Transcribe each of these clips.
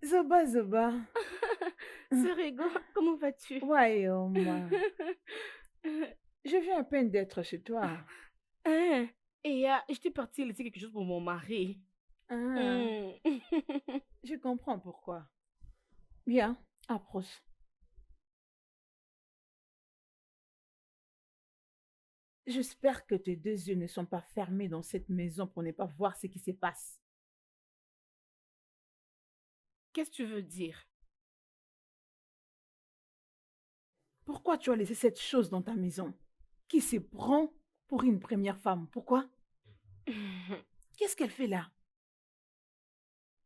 Zoba, Zoba. Sœur Ego, comment vas-tu? Royaume. Je viens à peine d'être chez toi. Hein? Et j'étais partie laisser quelque chose pour mon mari. Ah, Hmm. je comprends pourquoi. Bien, approche. J'espère que tes deux yeux ne sont pas fermés dans cette maison pour ne pas voir ce qui se passe. Qu'est-ce que tu veux dire? Pourquoi tu as laissé cette chose dans ta maison qui se prend pour une première femme? Pourquoi? Qu'est-ce qu'elle fait là?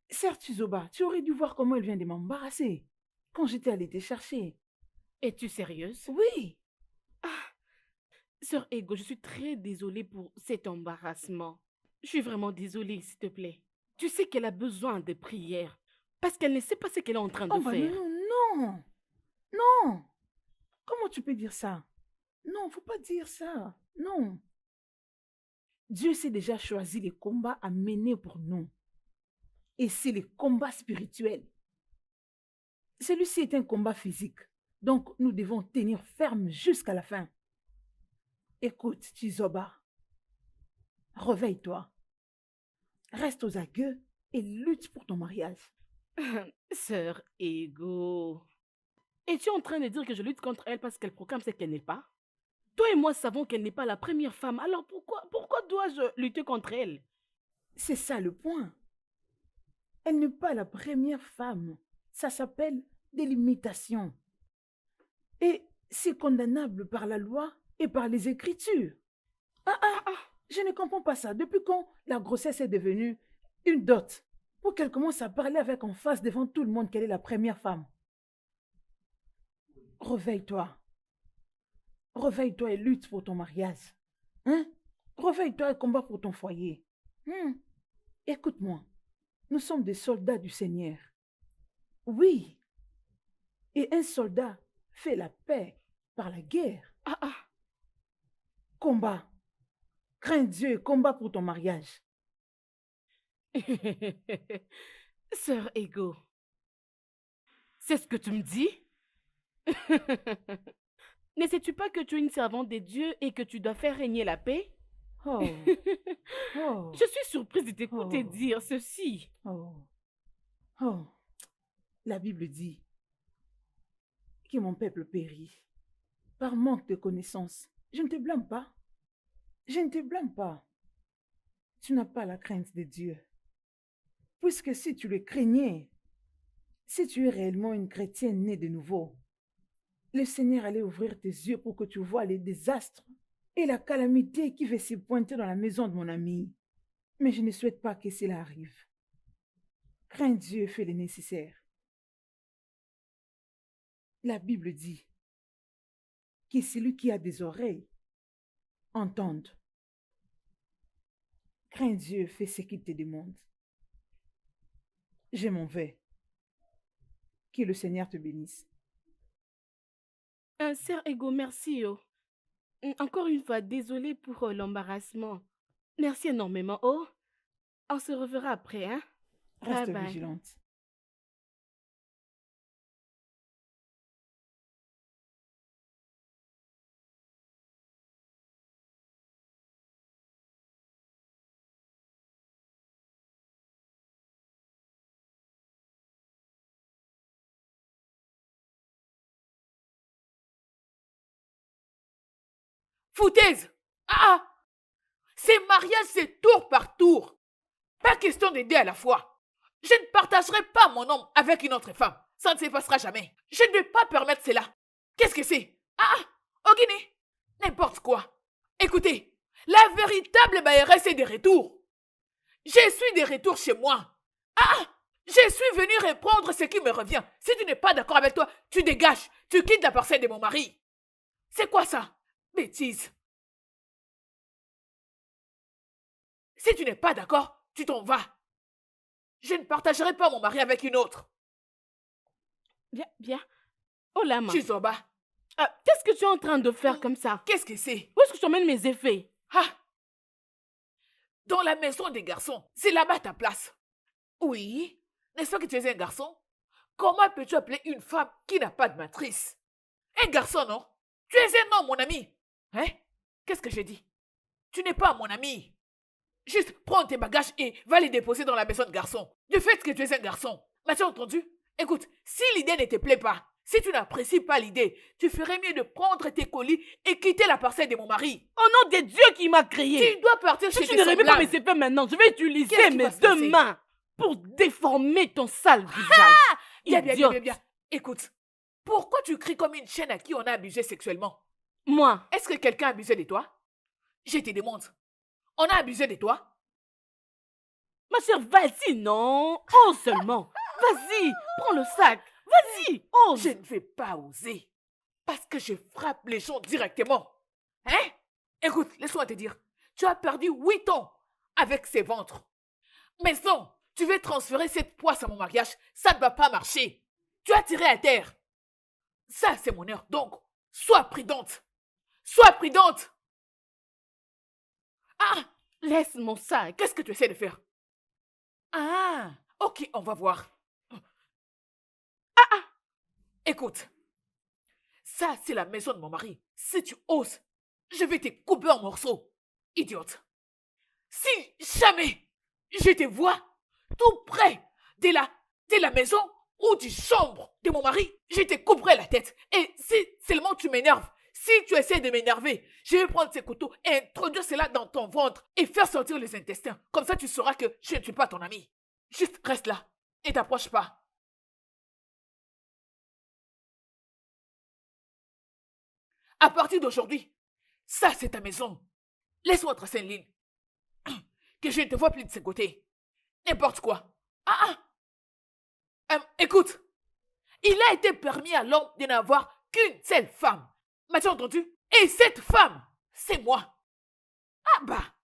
Certes, Zoba, tu aurais dû voir comment elle vient de m'embarrasser quand j'étais allée te chercher. Es-tu sérieuse? Oui, Sœur Ego, je suis très désolée pour cet embarrassement. Je suis vraiment désolée, s'il te plaît. Tu sais qu'elle a besoin de prières parce qu'elle ne sait pas ce qu'elle est en train de oh bah non, faire. non, non, non. Comment tu peux dire ça? Non, faut pas dire ça. Non. Dieu s'est déjà choisi les combats à mener pour nous. Et c'est les combats spirituels. Celui-ci est un combat physique. Donc, nous devons tenir ferme jusqu'à la fin. Écoute, Chizoba, réveille-toi. Reste aux agueux et lutte pour ton mariage. Sœur Ego. Es-tu en train de dire que je lutte contre elle parce qu'elle proclame ce qu'elle n'est pas? Toi et moi savons qu'elle n'est pas la première femme, alors pourquoi dois-je lutter contre elle? C'est ça le point. Elle n'est pas la première femme. Ça s'appelle des limitations. Et c'est condamnable par la loi et par les Écritures. Je ne comprends pas ça. Depuis quand la grossesse est devenue une dot pour qu'elle commence à parler avec en face devant tout le monde qu'elle est la première femme? Réveille-toi. Réveille-toi et lutte pour ton mariage. Hein? Réveille-toi et combat pour ton foyer. Écoute-moi. Nous sommes des soldats du Seigneur. Oui. Et un soldat fait la paix par la guerre. Combat. Crains Dieu et combat pour ton mariage. Sœur Ego, c'est ce que tu me dis? Ne sais-tu pas que tu es une servante de Dieu et que tu dois faire régner la paix? Oh, oh, Je suis surprise de t'écouter oh, dire ceci. oh, oh. La Bible dit que mon peuple périt par manque de connaissances. Je ne te blâme pas. Je ne te blâme pas. Tu n'as pas la crainte de Dieu. Puisque si tu le craignais, si tu es réellement une chrétienne née de nouveau, le Seigneur allait ouvrir tes yeux pour que tu vois les désastres et la calamité qui va se pointer dans la maison de mon ami. Mais je ne souhaite pas que cela arrive. Crains Dieu et fais le nécessaire. La Bible dit que celui qui a des oreilles entende. Crains Dieu et fais ce qu'il te demande. Je m'en vais. Que le Seigneur te bénisse. Sœur Ego, merci. Oh. Encore une fois, désolée pour l'embarrassement. Merci énormément. Oh, on se reverra après, hein? Bye Reste bye. vigilante. Foutaise! Ces mariages, c'est tour par tour. Pas question d'aider à la fois. Je ne partagerai pas mon homme avec une autre femme. Ça ne se passera jamais. Je ne vais pas permettre cela. Qu'est-ce que c'est? Ogini, n'importe quoi. Écoutez, la véritable mairesse est de retour. Je suis de retour chez moi. Je suis venu reprendre ce qui me revient. Si tu n'es pas d'accord avec toi, tu dégages. Tu quittes la parcelle de mon mari. C'est quoi ça? Bêtise. Si tu n'es pas d'accord, tu t'en vas. Je ne partagerai pas mon mari avec une autre. Viens. Oh là, ma. Chizoba, Qu'est-ce que tu es en train de faire comme ça? qu'est-ce que c'est? Où est-ce que je t'emmène mes effets? dans la maison des garçons. C'est là-bas ta place. Oui, n'est-ce pas que tu es un garçon? Comment peux-tu appeler une femme qui n'a pas de matrice? Un garçon, non? Tu es un homme, mon ami. Hein? Qu'est-ce que j'ai dit? Tu n'es pas mon ami. Juste prends tes bagages et va les déposer dans la maison de garçon. Du fait que tu es un garçon. M'as-tu entendu? Écoute, si l'idée ne te plaît pas, si tu n'apprécies pas l'idée, tu ferais mieux de prendre tes colis et quitter la parcelle de mon mari. Au nom de Dieu qui m'a créé. Tu dois partir Si chez tu tes ne remets pas semblables. mes épées maintenant, je vais utiliser Qu'est-ce qui mes va se passer? deux mains pour déformer ton sale visage. Bien, Idiote. bien. Écoute, pourquoi tu cries comme une chienne à qui on a abusé sexuellement? Moi, Est-ce que quelqu'un a abusé de toi? Je te demande. On a abusé de toi? ma chère, vas-y, non. Ose seulement. Vas-y, prends le sac. Vas-y, ose. Je ne vais pas oser. Parce que je frappe les gens directement. Hein? Écoute, laisse-moi te dire. Tu as perdu 8 ans avec ces ventres. Mais non, tu veux transférer cette poisse à mon mariage. Ça ne va pas marcher. Tu as tiré à terre. Ça, c'est mon heure. Donc, sois prudente. Sois prudente. Ah, Laisse mon sac. qu'est-ce que tu essaies de faire? Ah, ok, on va voir. Écoute, ça, c'est la maison de mon mari. Si tu oses, je vais te couper en morceaux. Idiote. Si jamais je te vois tout près de la maison ou du chambre de mon mari, je te couperai la tête. Et si seulement tu m'énerves, si tu essaies de m'énerver, je vais prendre ces couteaux et introduire cela dans ton ventre et faire sortir les intestins. Comme ça, tu sauras que je ne suis pas ton ami. Juste reste là et t'approche pas. À partir d'aujourd'hui, ça c'est ta maison. Laisse-moi tracer une ligne. Que je ne te vois plus de ce côté. N'importe quoi. Écoute, il a été permis à l'homme de n'avoir qu'une seule femme. M'as-tu entendu? Et cette femme, c'est moi. Ah bah,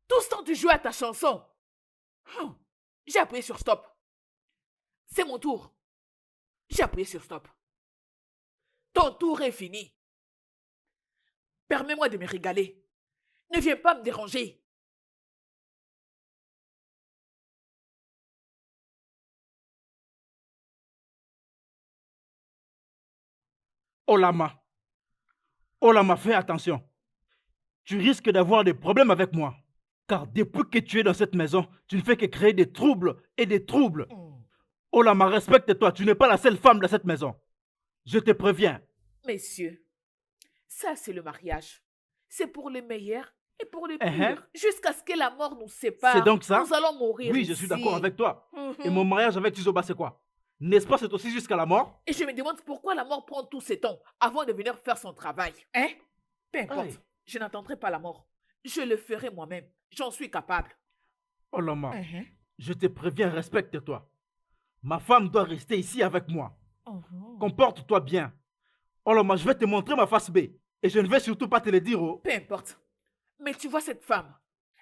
tout ce temps tu joues à ta chanson. J'ai appuyé sur stop. C'est mon tour. J'ai appuyé sur stop. Ton tour est fini. Permets-moi de me régaler. Ne viens pas me déranger. Olama. Olama, fais attention. Tu risques d'avoir des problèmes avec moi. Car depuis que tu es dans cette maison, tu ne fais que créer des troubles et des troubles. Olama, respecte-toi. Tu n'es pas la seule femme de cette maison. Je te préviens. Messieurs, ça c'est le mariage. C'est pour les meilleurs et pour les Uh-huh. pires. Jusqu'à ce que la mort nous sépare. C'est donc ça? Nous allons mourir Oui, ici. je suis d'accord avec toi. Mhm. Et mon mariage avec Tizoba, c'est quoi? N'est-ce pas c'est aussi jusqu'à la mort? Et je me demande pourquoi la mort prend tous ces temps avant de venir faire son travail. Hein? Peu importe. Aïe. Je n'attendrai pas la mort. Je le ferai moi-même. J'en suis capable. Olama, Mhm. je te préviens, respecte-toi. Ma femme doit rester ici avec moi. Comporte-toi bien. Olama, je vais te montrer ma face B. Et je ne vais surtout pas te le dire. Oh. Peu importe. Mais tu vois cette femme,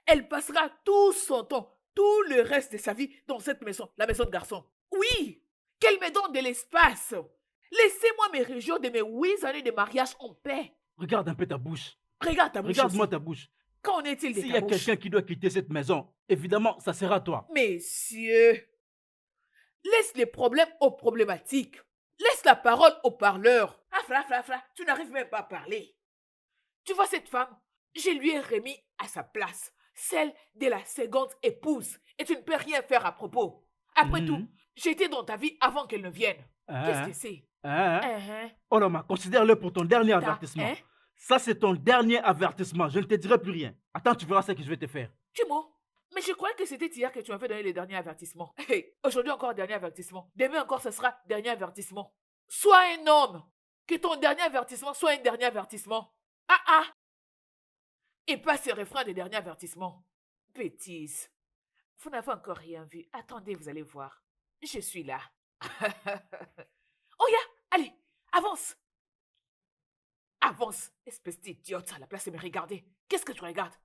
elle passera tout son temps, tout le reste de sa vie dans cette maison, la maison de garçon. Oui, qu'elle me donne de l'espace. Laissez-moi me réjouir de mes 8 années de mariage en paix. Regarde un peu ta bouche. Regarde ta bouche. Regarde-moi aussi. ta bouche. Qu'en est-il de S'il y ta a bouche? quelqu'un qui doit quitter cette maison, évidemment, ça sera toi. Messieurs, laisse les problèmes aux problématiques. Laisse la parole aux parleurs. Tu n'arrives même pas à parler. Tu vois cette femme? Je lui ai remis à sa place, celle de la seconde épouse. Et tu ne peux rien faire à propos. Après Mhm. tout, j'étais dans ta vie avant qu'elle ne vienne. Hein? Qu'est-ce que c'est? Hein? Hein? Olama, considère-le pour ton dernier Ta- avertissement. hein? Ça, c'est ton dernier avertissement. Je ne te dirai plus rien. Attends, tu verras ce que je vais te faire. Timo, mais je croyais que c'était hier que tu m'avais donné le dernier avertissement. Hey, aujourd'hui encore dernier avertissement. Demain encore ce sera dernier avertissement. Sois un homme. Que ton dernier avertissement soit un dernier avertissement. Et pas ce refrain de dernier avertissement. Bêtise. Vous n'avez encore rien vu. Attendez, vous allez voir. Je suis là. Oh ya, allez, avance. Avance, espèce d'idiote, à la place de me regarder. Qu'est-ce que tu regardes?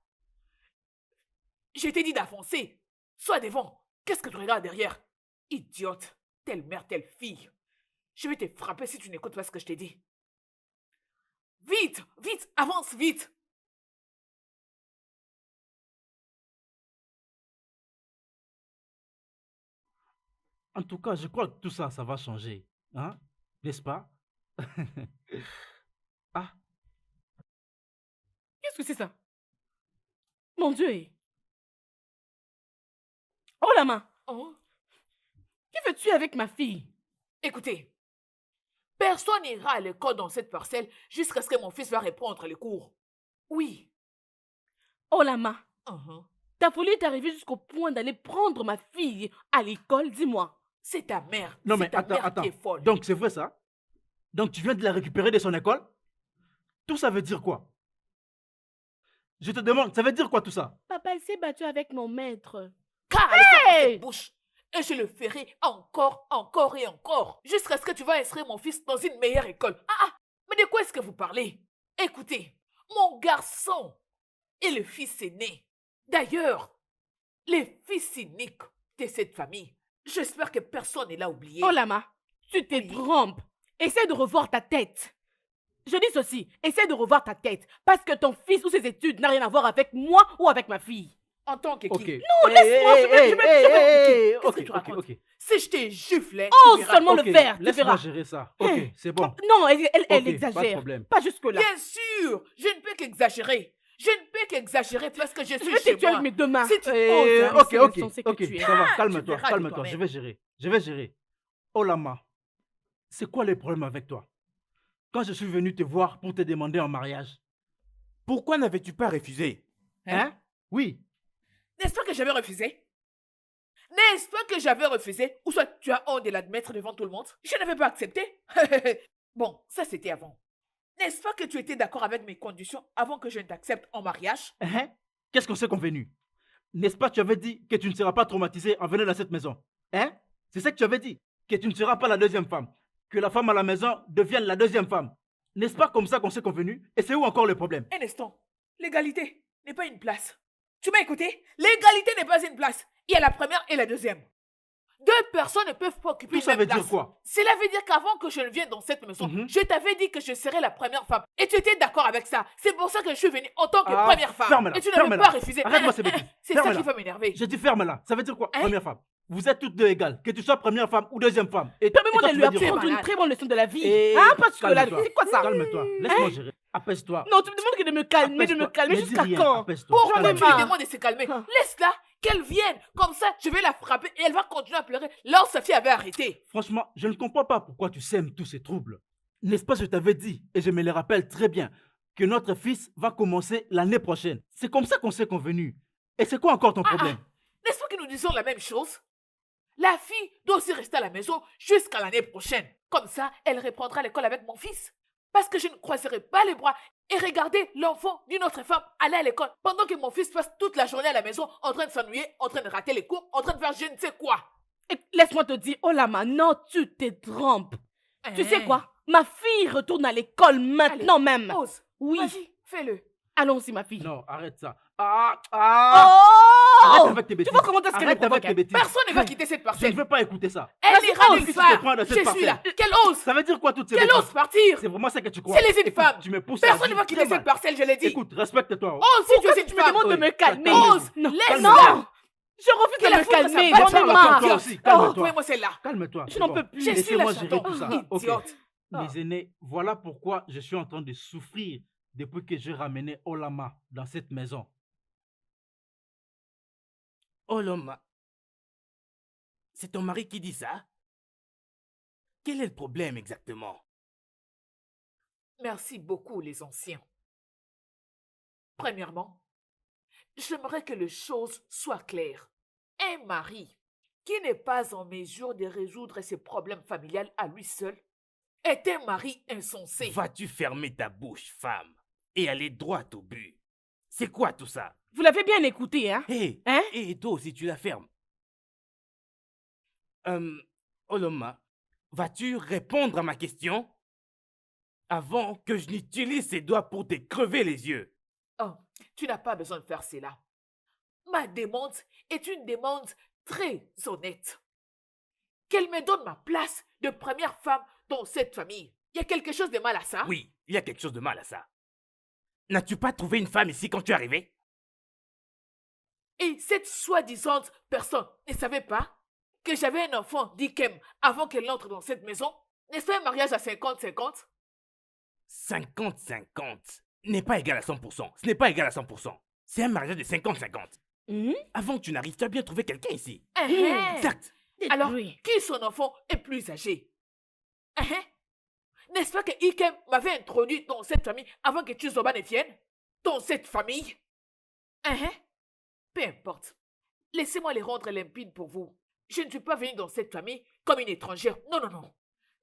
Je t'ai dit d'avancer. Sois devant. Qu'est-ce que tu regardes derrière? Idiote. Telle mère, telle fille. Je vais te frapper si tu n'écoutes pas ce que je t'ai dit. Vite, vite, avance vite. En tout cas, je crois que tout ça, ça va changer. Hein? N'est-ce pas? Ah, Qu'est-ce que c'est ça? Mon Dieu. Oh la main. Hein? Que fais-tu avec ma fille? Écoutez, personne n'ira à l'école dans cette parcelle jusqu'à ce que mon fils va reprendre les cours. Oui. Oh la main. Mhm. Ta folie est arrivée jusqu'au point d'aller prendre ma fille à l'école, dis-moi. C'est ta mère. non C'est mais ta attends, mère attends. qui est folle. Donc c'est vrai ça? Donc tu viens de la récupérer de son école? Tout ça veut dire quoi? Je te demande, ça veut dire quoi tout ça? Papa, elle s'est battue avec mon maître. Car elle ferme Hey! cette bouche. Et je le ferai encore, encore et encore. Jusqu'à ce que tu vas inscrire mon fils dans une meilleure école. Mais de quoi est-ce que vous parlez? Écoutez, mon garçon est le fils aîné. D'ailleurs, le fils unique de cette famille. J'espère que personne ne l'a oublié. Oh Lama, tu te Oui. trompes. Essaie de revoir ta tête. Je dis ceci, essaie de revoir ta tête. Parce que ton fils ou ses études n'a rien à voir avec moi ou avec ma fille. En tant que Ok. qui? Non, laisse-moi, je vais Qu'est-ce que Ok, tu ok, racontes? ok. Si je te gifle, Oh, tu verras. seulement Ok, le faire, tu laisse-moi verras. gérer ça. Ok, Hein? c'est bon. Non, elle Ok, pas de exagère. problème. Pas jusque-là. Bien sûr, je ne peux qu'exagérer. Je ne peux qu'exagérer parce que je Je suis vais chez te tuer avec moi. mes deux mains. Si tu Eh, oses, hein, ok, c'est ok, l'insensé que ok, tu es. ça va, tu calme-toi, verras de calme-toi, toi-même. je vais gérer, je vais gérer. Oh Lama, c'est quoi le problème avec toi? Quand je suis venu te voir pour te demander en mariage, Pourquoi n'avais-tu pas refusé? Hein? oui, N'est-ce pas que j'avais refusé? N'est-ce pas que j'avais refusé? Ou soit tu as honte de l'admettre devant tout le monde? Je n'avais pas accepté. Bon, ça c'était avant. N'est-ce pas que tu étais d'accord avec mes conditions avant que je ne t'accepte en mariage? hein? Qu'est-ce qu'on s'est convenu? N'est-ce pas tu avais dit que tu ne seras pas traumatisé en venant dans cette maison? Hein? C'est ça que tu avais dit, que tu ne seras pas la deuxième femme, que la femme à la maison devienne la deuxième femme. N'est-ce pas comme ça qu'on s'est convenu? Et c'est où encore le problème? Un instant. L'égalité n'est pas une place. Tu m'as écouté? L'égalité n'est pas une place. Il y a la première et la deuxième. Deux personnes ne peuvent pas occuper Tout une ça même veut place. dire quoi? Cela veut dire qu'avant que je ne vienne dans cette maison, Mhm. je t'avais dit que je serais la première femme. Et tu étais d'accord avec ça. C'est pour ça que je suis venue en tant que Ah, première femme. ferme-la, Et tu n'avais ferme-la. pas refusé. Arrête-moi ces bêtises. C'est ça Ferme-la. qui va m'énerver. J'ai dit ferme-la. Ça veut dire quoi? Hein? Première femme. Vous êtes toutes deux égales, que tu sois première femme ou deuxième femme. Et Permets-moi toi, de tu lui veux dire apprendre quoi? une très bonne leçon de la vie. Eh, Hein, parce que là, calme-toi. c'est quoi ça? Calme-toi. Laisse-moi gérer. Apaise-toi. Non, tu me demandes que de me calmer, de me Apaise-toi. calmer Ne dis jusqu'à rien. quand? Apaise-toi. Pourquoi J'en ai tu Calme-toi. lui marre. demandes de se calmer? Ah. Laisse-la, qu'elle vienne. Comme ça, je vais la frapper et elle va continuer à pleurer. Là, sa fille avait arrêté. Franchement, je ne comprends pas pourquoi tu sèmes tous ces troubles. N'est-ce pas, je t'avais dit, et je me le rappelle très bien, que notre fils va commencer l'année prochaine. C'est comme ça qu'on s'est convenu. Et c'est quoi encore ton problème? N'est-ce pas que nous disons la même chose? La fille doit aussi rester à la maison jusqu'à l'année prochaine. Comme ça, elle reprendra l'école avec mon fils. Parce que je ne croiserai pas les bras et regarder l'enfant d'une autre femme aller à l'école pendant que mon fils passe toute la journée à la maison en train de s'ennuyer, en train de rater les cours, en train de faire je ne sais quoi. Et laisse-moi te dire, oh Lama, non, tu te trompes. Tu sais quoi? Ma fille retourne à l'école maintenant même. Ose. Oui. Vas-y, fais-le. Allons-y, ma fille. Non, arrête ça. Arrête Oh! avec tes bêtises. Tu vois comment est-ce qu'elle me Arrête avec provoque, tes hein? bêtises. Personne ne va Je- quitter cette Je parcelle. ne veux pas écouter ça. Elle Vas-y, ira ose. nulle Qu'est-ce part. que tu prends dans cette Je suis là. parcelle? Qu'elle ose. Ça veut dire quoi toutes ces Qu'elle bêtises? ose partir. C'est vraiment ça que tu crois? C'est les Écoute, femmes. Tu me pousses à Personne ne dire va quitter très mal. cette parcelle, je l'ai dit. Écoute, respecte-toi. Ose si tu Pourquoi es une tu me femme. demandes de me calmer? Ose. Non, Laisse-la. non. Je refuse Qu'elle de a me foutu sa calmer. patte J'en ai sur la marre. Toi Oh, aussi, calme-toi. oui, moi c'est là. Calme-toi. Je c'est n'en bon. peux plus. Je suis Laissez-moi la gérer chaton. tout ça. Ok. Idiote. Mes aînés, voilà pourquoi je suis en train de souffrir depuis que j'ai ramené Olama dans cette maison. Oh Loma. C'est ton mari qui dit ça? Quel est le problème exactement? Merci beaucoup, les anciens. Premièrement, j'aimerais que les choses soient claires. Un mari qui n'est pas en mesure de résoudre ses problèmes familiaux à lui seul est un mari insensé. Vas-tu fermer ta bouche, femme, et aller droit au but? C'est quoi tout ça? Vous l'avez bien écouté, hein? Hé, Hein? et toi aussi tu la fermes. Oloma, vas-tu répondre à ma question avant que je n'utilise ces doigts pour te crever les yeux? Oh, tu n'as pas besoin de faire cela. Ma demande est une demande très honnête. Qu'elle me donne ma place de première femme dans cette famille. Il y a quelque chose de mal à ça? Oui, il y a quelque chose de mal à ça. N'as-tu pas trouvé une femme ici quand tu es arrivé? Et cette soi-disante personne ne savait pas? que j'avais un enfant d'Ikem avant qu'elle n'entre dans cette maison? N'est-ce pas un mariage à 50-50? 50-50 n'est pas égal à 100%. Ce n'est pas égal à 100%. C'est un mariage de 50-50. Hmm? Avant que tu n'arrives, tu as bien trouvé quelqu'un ici. Exact. Alors, Oui. qui son enfant est plus âgé? N'est-ce pas que Ikem m'avait introduit dans cette famille avant que Chizoba ne vienne? Dans cette famille? Peu importe. Laissez-moi les rendre limpides pour vous. Je ne suis pas venue dans cette famille comme une étrangère. Non, non, non.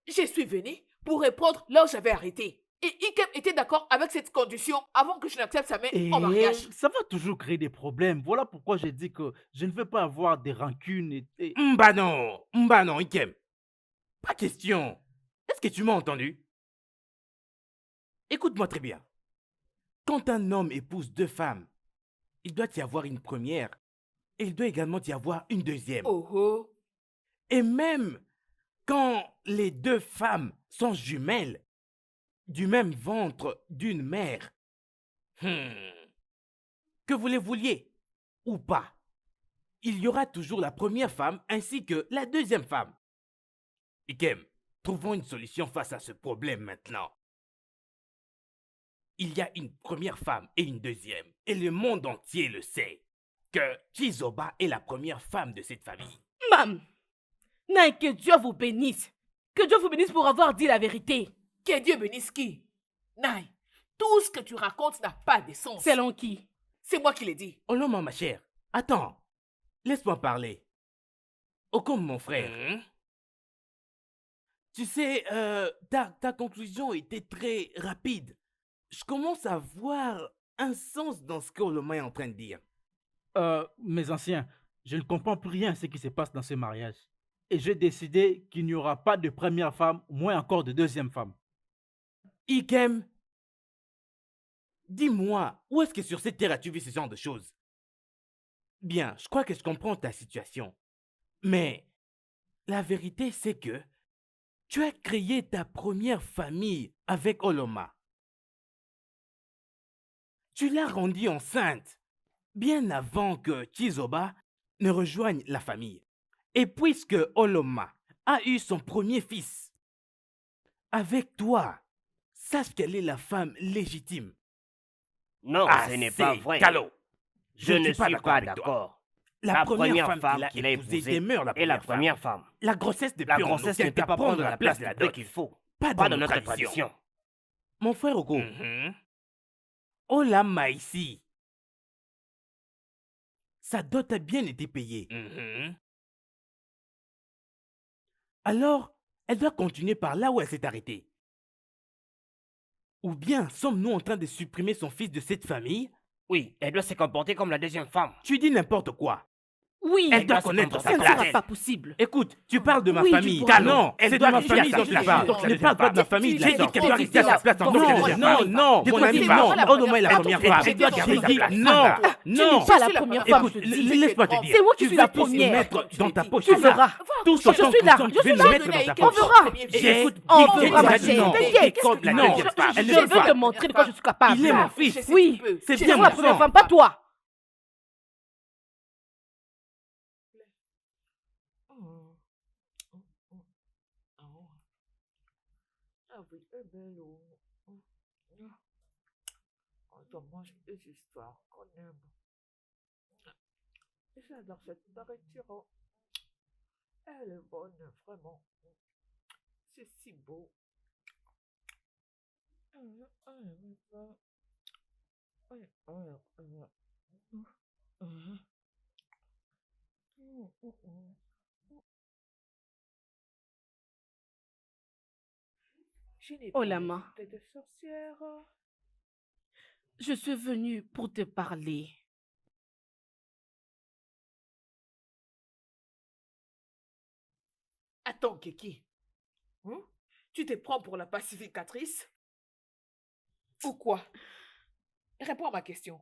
Je suis venue pour répondre là où j'avais arrêté. Et Ikem était d'accord avec cette condition avant que je n'accepte sa main Et en mariage. ça va toujours créer des problèmes. Voilà pourquoi j'ai dit que je ne veux pas avoir des rancunes et... Mba non, Ikem. Pas question. Est-ce que tu m'as entendu? Écoute-moi très bien. Quand un homme épouse 2 femmes, il doit y avoir une première et il doit également y avoir une deuxième. Oh oh. Et même quand les 2 femmes sont jumelles, du même ventre d'une mère, que vous les vouliez ou pas, il y aura toujours la première femme ainsi que la deuxième femme. Ikem, trouvons une solution face à ce problème maintenant. Il y a une première femme et une deuxième, et le monde entier le sait, que Chizoba est la première femme de cette famille. Mam, Naï, que Dieu vous bénisse. Que Dieu vous bénisse pour avoir dit la vérité. Que Dieu bénisse qui? Naï, tout ce que tu racontes n'a pas de sens. Selon qui? C'est moi qui l'ai dit. Oloma, ma chère, attends, laisse-moi parler. Okom, mon frère. Tu sais, ta conclusion était très rapide. Je commence à voir un sens dans ce que Oloma est en train de dire. Mes anciens, je ne comprends plus rien à ce qui se passe dans ce mariage. Et j'ai décidé qu'il n'y aura pas de première femme, moins encore de deuxième femme. Ikem, dis-moi, où est-ce que sur cette terre as-tu vu ce genre de choses? Bien, je crois que je comprends ta situation. Mais la vérité, c'est que tu as créé ta première famille avec Oloma. Tu l'as rendue enceinte bien avant que Chizoba ne rejoigne la famille. Et puisque Oloma a eu son premier fils avec toi, sache qu'elle est la femme légitime. Non, ce n'est pas vrai. Calo. Je ne suis pas avec toi. d'accord. La première femme qu'il a épousée épousée demeure la est la première première femme. La grossesse de La Pure grossesse Nono ne peut pas prendre la place de la dot dot. qu'il faut. Pas Pas dans dans notre notre tradition. tradition. Mon frère Oko, Olama ici. Sa dot a bien été payée. Alors, elle doit continuer par là où elle s'est arrêtée. Ou bien sommes-nous en train de supprimer son fils de cette famille? Oui, elle doit se comporter comme la deuxième femme. Tu dis n'importe quoi. Oui, Elle doit doit se connaître comporter sa ça ne place. sera pas possible. Écoute, tu parles de ma Oui, famille. tu pourras. Non, Elle c'est de doit ma rester famille à dont sa tu place. parles. Donc, Je ne parle pas de ma famille de la J'ai dit sorte. qu'elle Elle doit doit rester à sa place en tant que Non, deuxième non, femme. non, De mon quoi ami, tu non. parles? La Oloma est la première première femme. femme. Elle doit garder sa J'ai dit place. non, Tu n'es non. pas la Je suis la première première femme, Écoute, je te dis. laisse-moi te dire. C'est moi qui Tu suis vas la tous première. mettre dans ta poche. Tu verras. Tout ce Je temps suis là, constant, je tu suis vas là. le mettre dans ta On poche. verra. Et écoute, On Guy, verra, ma elle a dit chérie. non. T'inquiète. Comme la Non, deuxième femme. Elle ne je veut vais pas. te montrer de quoi je suis capable. Il est mon fils. Oui, C'est c'est bien moi la mon première sang. femme, pas toi. Ah oui, eh ben, on mange des histoires qu'on aime. J'adore cette nourriture. Elle est bonne, vraiment. C'est si beau. Je n'ai Oh, pas la les main. têtes de sorcière. Je suis venue pour te parler. Attends, Kiki. Tu te prends pour la pacificatrice? Ou quoi? Réponds à ma question.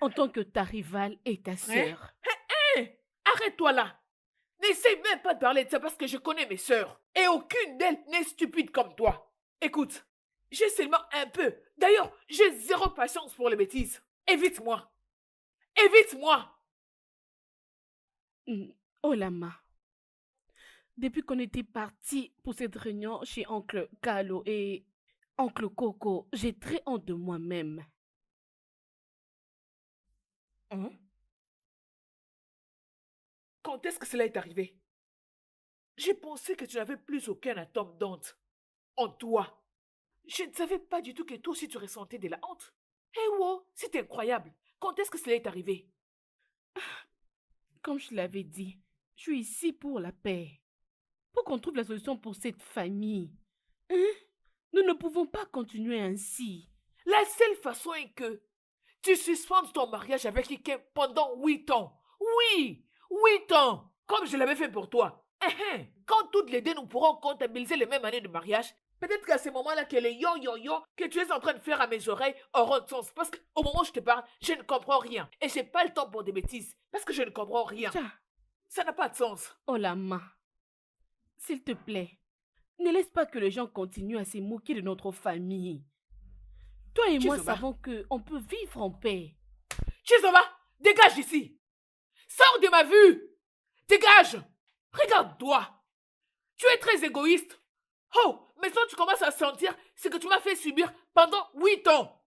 En tant que ta rivale et ta sœur. Arrête-toi là. N'essaie même pas de parler de ça parce que je connais mes sœurs. Et aucune d'elles n'est stupide comme toi. Écoute, j'ai seulement un peu. D'ailleurs, j'ai zéro patience pour les bêtises. Évite-moi. Évite-moi. Oh Lama, depuis qu'on était partis pour cette réunion chez oncle Carlo et oncle Coco, j'ai très honte de moi-même. Hein? Quand est-ce que cela est arrivé? J'ai pensé que tu n'avais plus aucun atome d'honte en toi. Je ne savais pas du tout que toi aussi tu ressentais de la honte. Eh wow, c'est incroyable. Quand est-ce que cela est arrivé? Comme je l'avais dit, je suis ici pour la paix. Pour qu'on trouve la solution pour cette famille. Hein? Nous ne pouvons pas continuer ainsi. La seule façon est que tu suspendes ton mariage avec quelqu'un pendant 8 ans. Oui, 8 ans, comme je l'avais fait pour toi. Quand toutes les deux nous pourrons comptabiliser les mêmes années de mariage, peut-être qu'à ce moment-là que les yo-yo-yo que tu es en train de faire à mes oreilles auront de sens. Parce qu'au moment où je te parle, je ne comprends rien. Et j'ai pas le temps pour des bêtises. Parce que je ne comprends rien. Tiens, Ça n'a pas de sens. oh Lama, s'il te plaît, ne laisse pas que les gens continuent à se moquer de notre famille. Toi et moi Chizoba. savons qu'on peut vivre en paix. Chizoba, dégage d'ici. Sors de ma vue. Dégage. Regarde-toi. Tu es très égoïste. Oh, maintenant tu commences à sentir ce que tu m'as fait subir pendant 8 ans.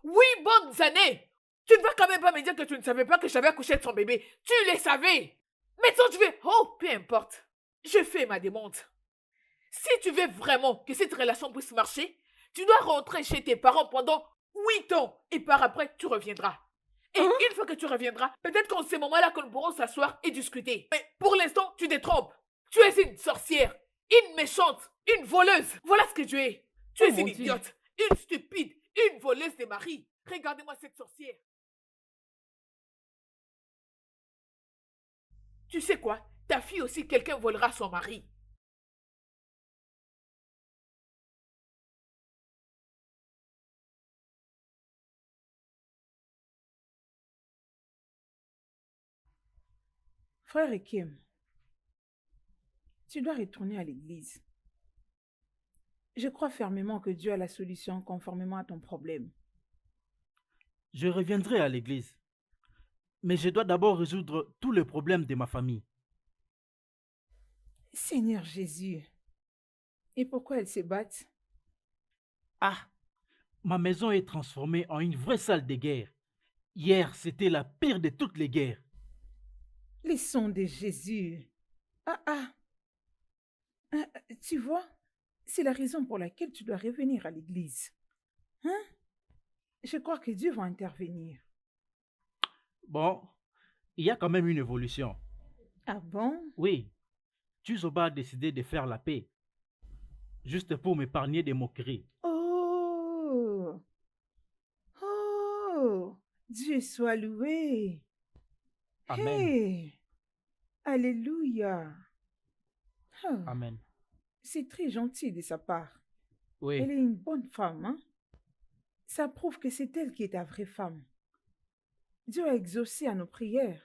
8 bonnes années. Tu ne vas quand même pas me dire que tu ne savais pas que j'avais accouché de son bébé. Tu le savais. Maintenant tu veux... Oh, peu importe. Je fais ma demande. Si tu veux vraiment que cette relation puisse marcher, tu dois rentrer chez tes parents pendant 8 ans et par après tu reviendras. Et une fois que tu reviendras, peut-être qu'en ce moment-là que nous pourrons s'asseoir et discuter. Mais pour l'instant, tu te trompes. Tu es une sorcière, une méchante, une voleuse. Voilà ce que tu es. Tu Oh es mon une Dieu. idiote, une stupide, une voleuse de mari. Regardez-moi cette sorcière. Tu sais quoi? Ta fille aussi, quelqu'un volera son mari. Frère Ekem, tu dois retourner à l'église. Je crois fermement que Dieu a la solution conformément à ton problème. Je reviendrai à l'église. Mais je dois d'abord résoudre tous les problèmes de ma famille. Seigneur Jésus, et pourquoi elles se battent? Ah, ma maison est transformée en une vraie salle de guerre. Hier, c'était la pire de toutes les guerres. Les sons de Jésus. Ah, tu vois, c'est la raison pour laquelle tu dois revenir à l'église. Hein? Je crois que Dieu va intervenir. Bon, il y a quand même une évolution. Ah bon? Oui, Tuzoba a décidé de faire la paix. Juste pour m'épargner des moqueries. Oh! Oh! Dieu soit loué. Amen. Hey! Alléluia. Ah, Amen. c'est très gentil de sa part. Oui. Elle est une bonne femme, hein? Ça prouve que c'est elle qui est ta vraie femme. Dieu a exaucé à nos prières.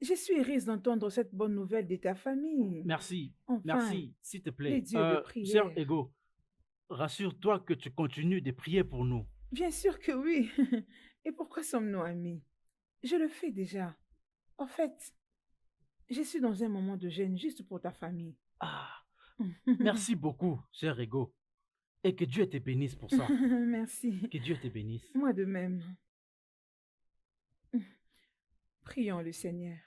Je suis heureuse d'entendre cette bonne nouvelle de ta famille. Merci. Enfin, Merci, s'il te plaît. les dieux de prière. Sœur Ego, rassure-toi que tu continues de prier pour nous. Bien sûr que oui. Et pourquoi sommes-nous amis? Je le fais déjà. En fait, je suis dans un moment de gêne juste pour ta famille. Ah, merci beaucoup, cher Ego. Et que Dieu te bénisse pour ça. Merci. Que Dieu te bénisse. Moi de même. Prions le Seigneur.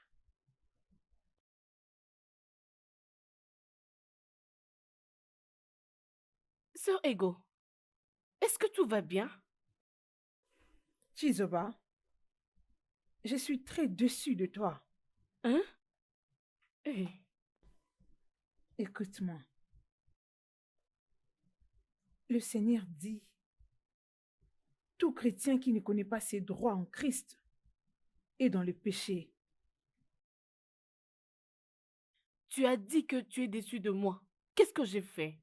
Sœur Ego, est-ce que tout va bien? Chizoba, je suis très déçue de toi. Hein? Eh, Écoute-moi. Le Seigneur dit, tout chrétien qui ne connaît pas ses droits en Christ est dans le péché. tu as dit que tu es déçu de moi. Qu'est-ce que j'ai fait?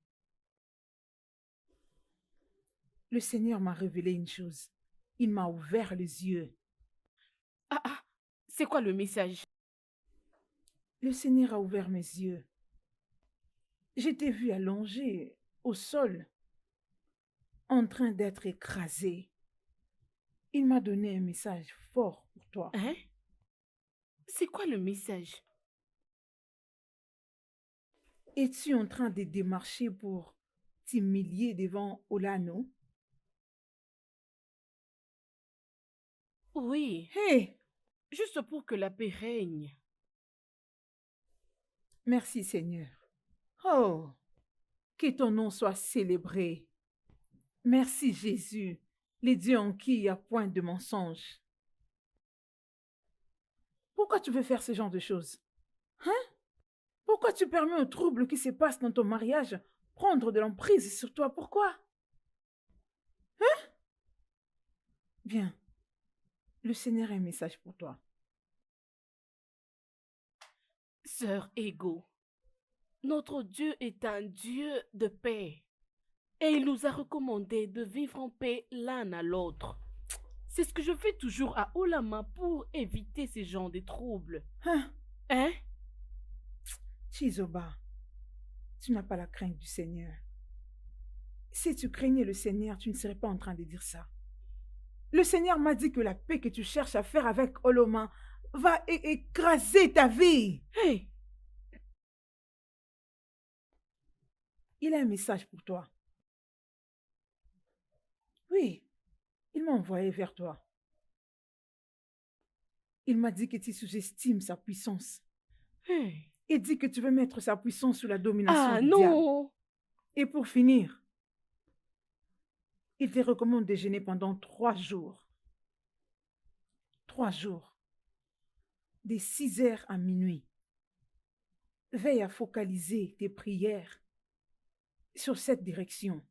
Le Seigneur m'a révélé une chose. Il m'a ouvert les yeux. C'est quoi le message? Le Seigneur a ouvert mes yeux. Je t'ai vu allongé au sol, en train d'être écrasé. Il m'a donné un message fort pour toi. Hein? C'est quoi le message? Es-tu en train de démarcher pour t'humilier devant Olano? Oui, Hé, juste pour que la paix règne. merci Seigneur. Oh, que ton nom soit célébré. Merci Jésus, les dieux en qui il n'y a point de mensonge. Pourquoi tu veux faire ce genre de choses? Hein? Pourquoi tu permets aux troubles qui se passent dans ton mariage prendre de l'emprise sur toi? Pourquoi? Viens, le Seigneur a un message pour toi. Sœur Ego, notre Dieu est un Dieu de paix. Et il nous a recommandé de vivre en paix l'un à l'autre. C'est ce que je fais toujours à Olama pour éviter ces genres de troubles. Hein? Hein? Chizoba, tu n'as pas la crainte du Seigneur. Si tu craignais le Seigneur, tu ne serais pas en train de dire ça. Le Seigneur m'a dit que la paix que tu cherches à faire avec Oloma va écraser ta vie. Hey! Il a un message pour toi. Oui, il m'a envoyé vers toi. Il m'a dit que tu sous-estimes sa puissance. Hey! Il dit que tu veux mettre sa puissance sous la domination Ah du diable. non! Et pour finir, il te recommande de jeûner pendant 3 jours. 3 jours. De 6 heures à minuit. Veille à focaliser tes prières sur cette direction.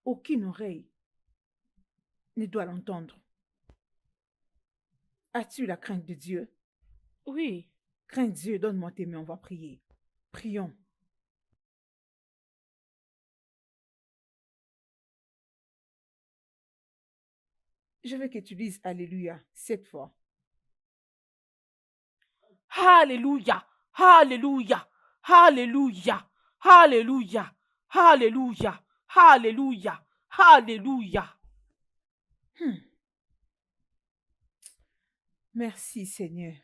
Aucune oreille ne doit l'entendre. As-tu la crainte de Dieu? Oui. Crains Dieu, donne-moi tes mains, on va prier. Prions. Je veux que tu dises Alléluia 7 fois. Alléluia! Alléluia! Alléluia! Alléluia! Alléluia! Alléluia! Alléluia! Merci Seigneur.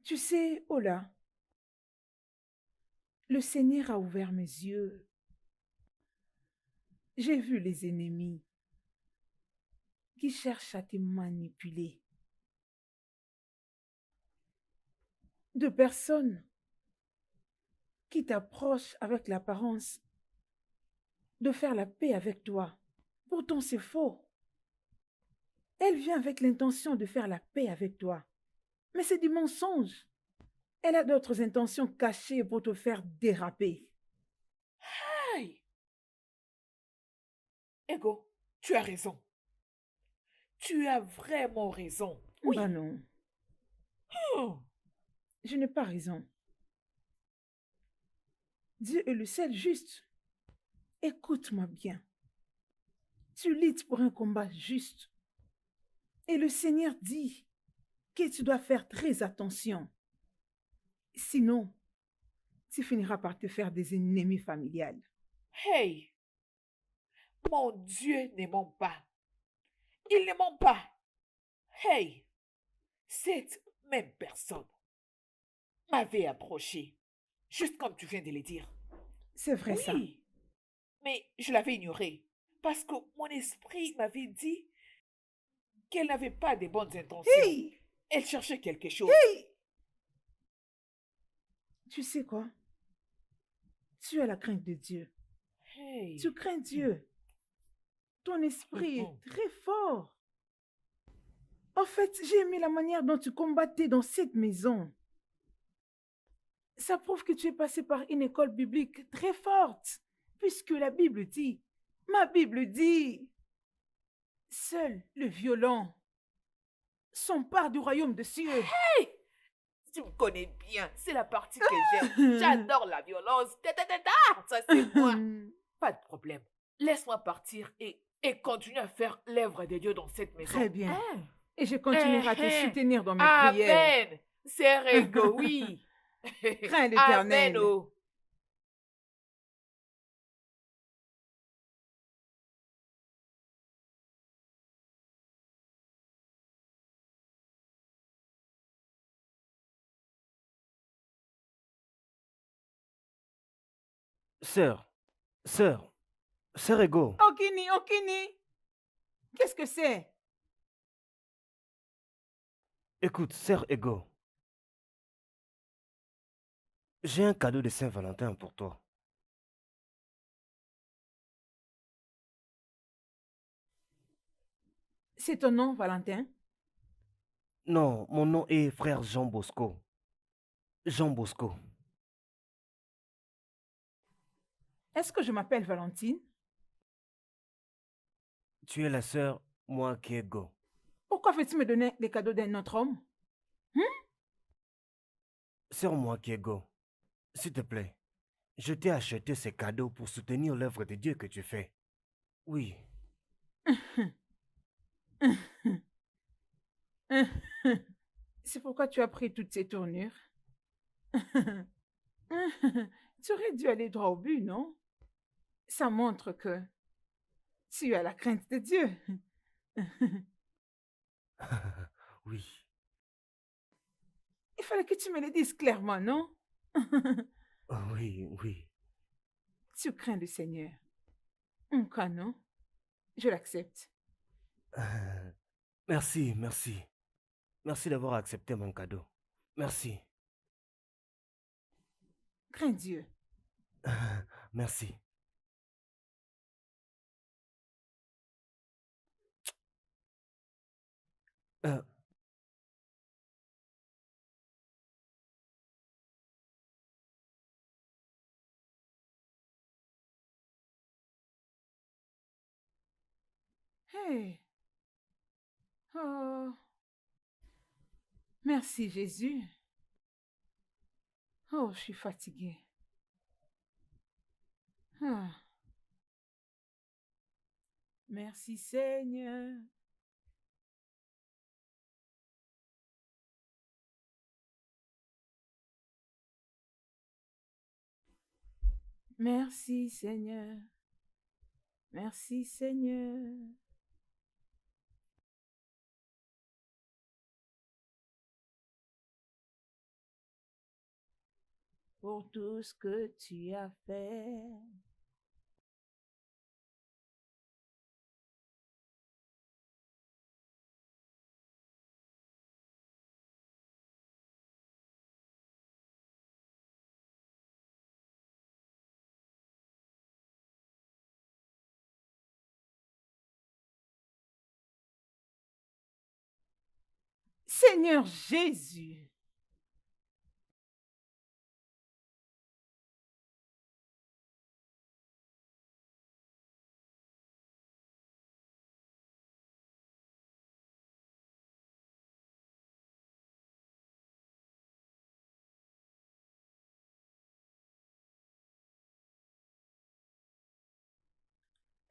Tu sais, Ola, le Seigneur a ouvert mes yeux. J'ai vu les ennemis qui cherchent à te manipuler. De personnes qui t'approchent avec l'apparence de faire la paix avec toi. Pourtant, c'est faux. Elle vient avec l'intention de faire la paix avec toi. Mais c'est du mensonge. Elle a d'autres intentions cachées pour te faire déraper. Aïe! Ego, tu as raison. Tu as vraiment raison. Oui. Bah non, Oh. je n'ai pas raison. Dieu est le seul juste. Écoute-moi bien. Tu luttes pour un combat juste. Et le Seigneur dit que tu dois faire très attention. Sinon, tu finiras par te faire des ennemis familiales. Hey! Mon Dieu ne ment pas. Il ne ment pas. Hey! Cette même personne m'avait approché, juste comme tu viens de le dire. C'est vrai ça. Oui, mais je l'avais ignoré parce que mon esprit m'avait dit qu'elle n'avait pas de bonnes intentions. Hey! Elle cherchait quelque chose. Tu sais quoi? Tu as la crainte de Dieu. Hey! Tu crains Dieu. Ton esprit est très fort. En fait, j'ai aimé la manière dont tu combattais dans cette maison. Ça prouve que tu es passé par une école biblique très forte, puisque la Bible dit, ma Bible dit, seul le violent s'empare du royaume de cieux. Tu me connais bien, c'est la partie que j'aime. J'adore la violence. Ça c'est moi. Pas de problème. Laisse-moi partir et continuer à faire l'œuvre de Dieu dans cette maison. Très bien. Hein? Et je continuerai à te soutenir dans mes prières. Amen. C'est Ego, oui. Crains l'Éternel. Amen. Oh. Sœur, sœur, sœur Ego. Okini, Okini. Qu'est-ce que c'est? Écoute, sœur Ego. J'ai un cadeau de Saint-Valentin pour toi. C'est ton nom, Valentin? Non, mon nom est frère Jean Bosco. Jean Bosco. Est-ce que je m'appelle Valentine? Tu es la sœur, moi qui Ego. Pourquoi veux-tu me donner les cadeaux d'un autre homme? Sœur moi qui Ego. S'il te plaît, je t'ai acheté ces cadeaux pour soutenir l'œuvre de Dieu que tu fais. Oui. C'est pourquoi tu as pris toutes ces tournures. Tu aurais dû aller droit au but, non? Ça montre que tu as la crainte de Dieu. Oui. Il fallait que tu me le dises clairement, non? Oui, oui. Tu crains le Seigneur. En cas, non? Je l'accepte. Merci, merci. Merci d'avoir accepté mon cadeau. Merci. Crains Dieu. Merci. Euh, Hey. Oh. Merci, Jésus. Oh, je suis fatiguée. Ah. Merci, Seigneur. Merci, Seigneur. Merci, Seigneur. Pour tout ce que tu as fait. Seigneur Jésus.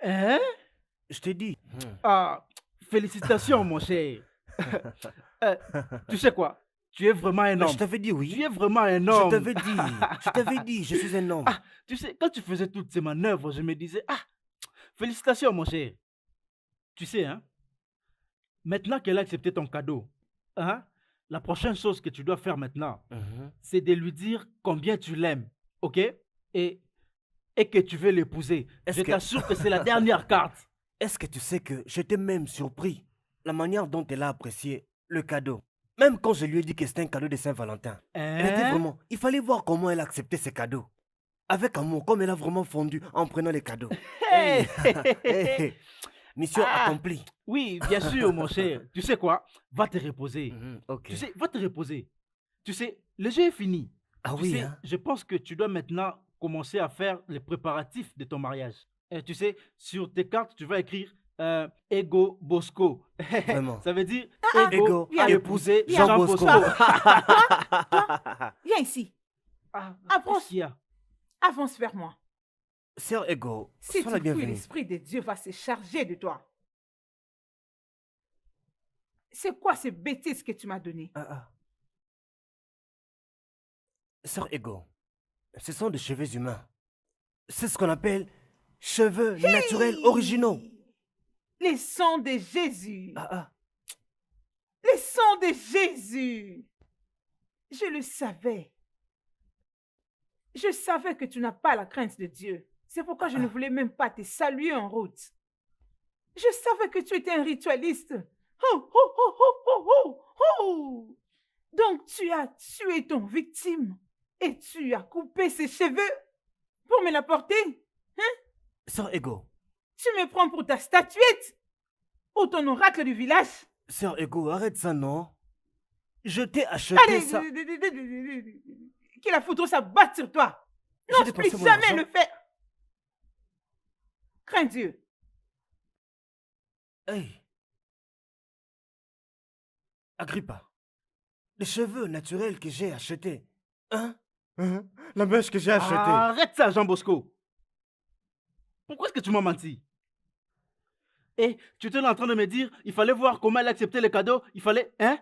Hein? je t'ai dit. Ah, félicitations, mon cher. Euh, tu sais quoi? Tu es vraiment un Mais homme. je t'avais dit Tu oui. es vraiment un Je homme. t'avais dit. Je t'avais dit, je suis un homme. Ah, tu sais, quand tu faisais toutes ces manœuvres, je me disais, ah, félicitations, mon cher. Tu sais, hein, maintenant qu'elle a accepté ton cadeau, hein, la prochaine chose que tu dois faire maintenant, Mhm. c'est de lui dire combien tu l'aimes, ok? Et que tu veux l'épouser. Est-ce Je que- t'assure que c'est la dernière carte. Est-ce que tu sais que j'étais même surpris la manière dont elle a apprécié le cadeau. Même quand je lui ai dit que c'était un cadeau de Saint-Valentin. Elle était Hein? vraiment... Il fallait voir comment elle a accepté ces cadeaux. Avec amour, comme elle a vraiment fondu en prenant les cadeaux. Hey! Hey, mission Ah. accomplie. Oui, bien sûr, mon cher. Tu sais quoi? Va te reposer. Ok. Tu sais, va te reposer. Tu sais, le jeu est fini. Ah Tu oui, sais, hein? je pense que tu dois maintenant commencer à faire les préparatifs de ton mariage. Tu sais, sur tes cartes, tu vas écrire Ego Bosco. Vraiment. Ça veut dire Ego, viens. épouser Viens. Jean Jean Bosco. Bosco. Viens ici. Ah, Approche. qu'est-ce qu'il y a? Avance vers moi. Sœur Ego, Si sois la tu fuis, bienvenue. l'Esprit de Dieu va se charger de toi. C'est quoi ces bêtises que tu m'as données? Sœur Ego, ce sont des cheveux humains. C'est ce qu'on appelle cheveux naturels originaux. Les sons de Jésus. Ah, ah. Les sons de Jésus. Je le savais. Je savais que tu n'as pas la crainte de Dieu. C'est pourquoi je ne voulais même pas te saluer en route. Je savais que tu étais un ritualiste. Oh, oh, oh, oh, oh, oh, oh. Donc tu as tué ton victime et tu as coupé ses cheveux pour me l'apporter. Sœur Ego, Tu me prends pour ta statuette ou ton oracle du village. Sœur Ego, arrête ça, non? Je t'ai acheté Allez, ça. que la photo s'abatte sur toi. J'ai N'ose plus dépensé mon jamais argent. le faire. Crains Dieu. Hey. Agrippa, les cheveux naturels que j'ai achetés. Hein? La mèche que j'ai achetée. Arrête ça, Jean Bosco. Pourquoi est-ce que tu m'as menti? Et tu étais en train de me dire, il fallait voir comment elle acceptait les cadeaux, il fallait... Hein?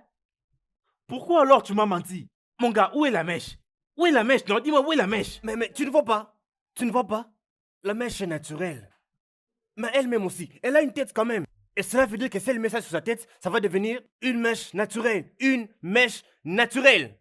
Pourquoi alors tu m'as menti? Mon gars, où est la mèche? Où est la mèche? Non, dis-moi, où est la mèche? Mais tu ne vois pas? Tu ne vois pas? La mèche est naturelle. Mais elle-même aussi, elle a une tête quand même. Et cela veut dire que si elle met ça sur sa tête, ça va devenir une mèche naturelle. Une mèche naturelle.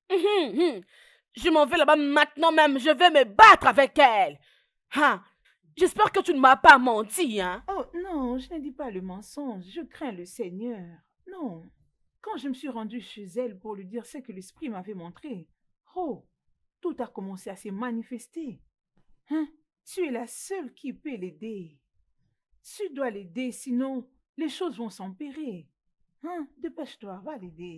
Hum, hum. Je m'en vais là-bas maintenant même. Je vais me battre avec elle. Hein? J'espère que tu ne m'as pas menti, hein? Oh non, je ne dis pas le mensonge. Je crains le Seigneur. Non. Quand je me suis rendue chez elle pour lui dire ce que l'Esprit m'avait montré, oh, tout a commencé à se manifester. Hein? Tu es la seule qui peut l'aider. Tu dois l'aider, sinon les choses vont s'empirer. Hein? Dépêche-toi, va l'aider.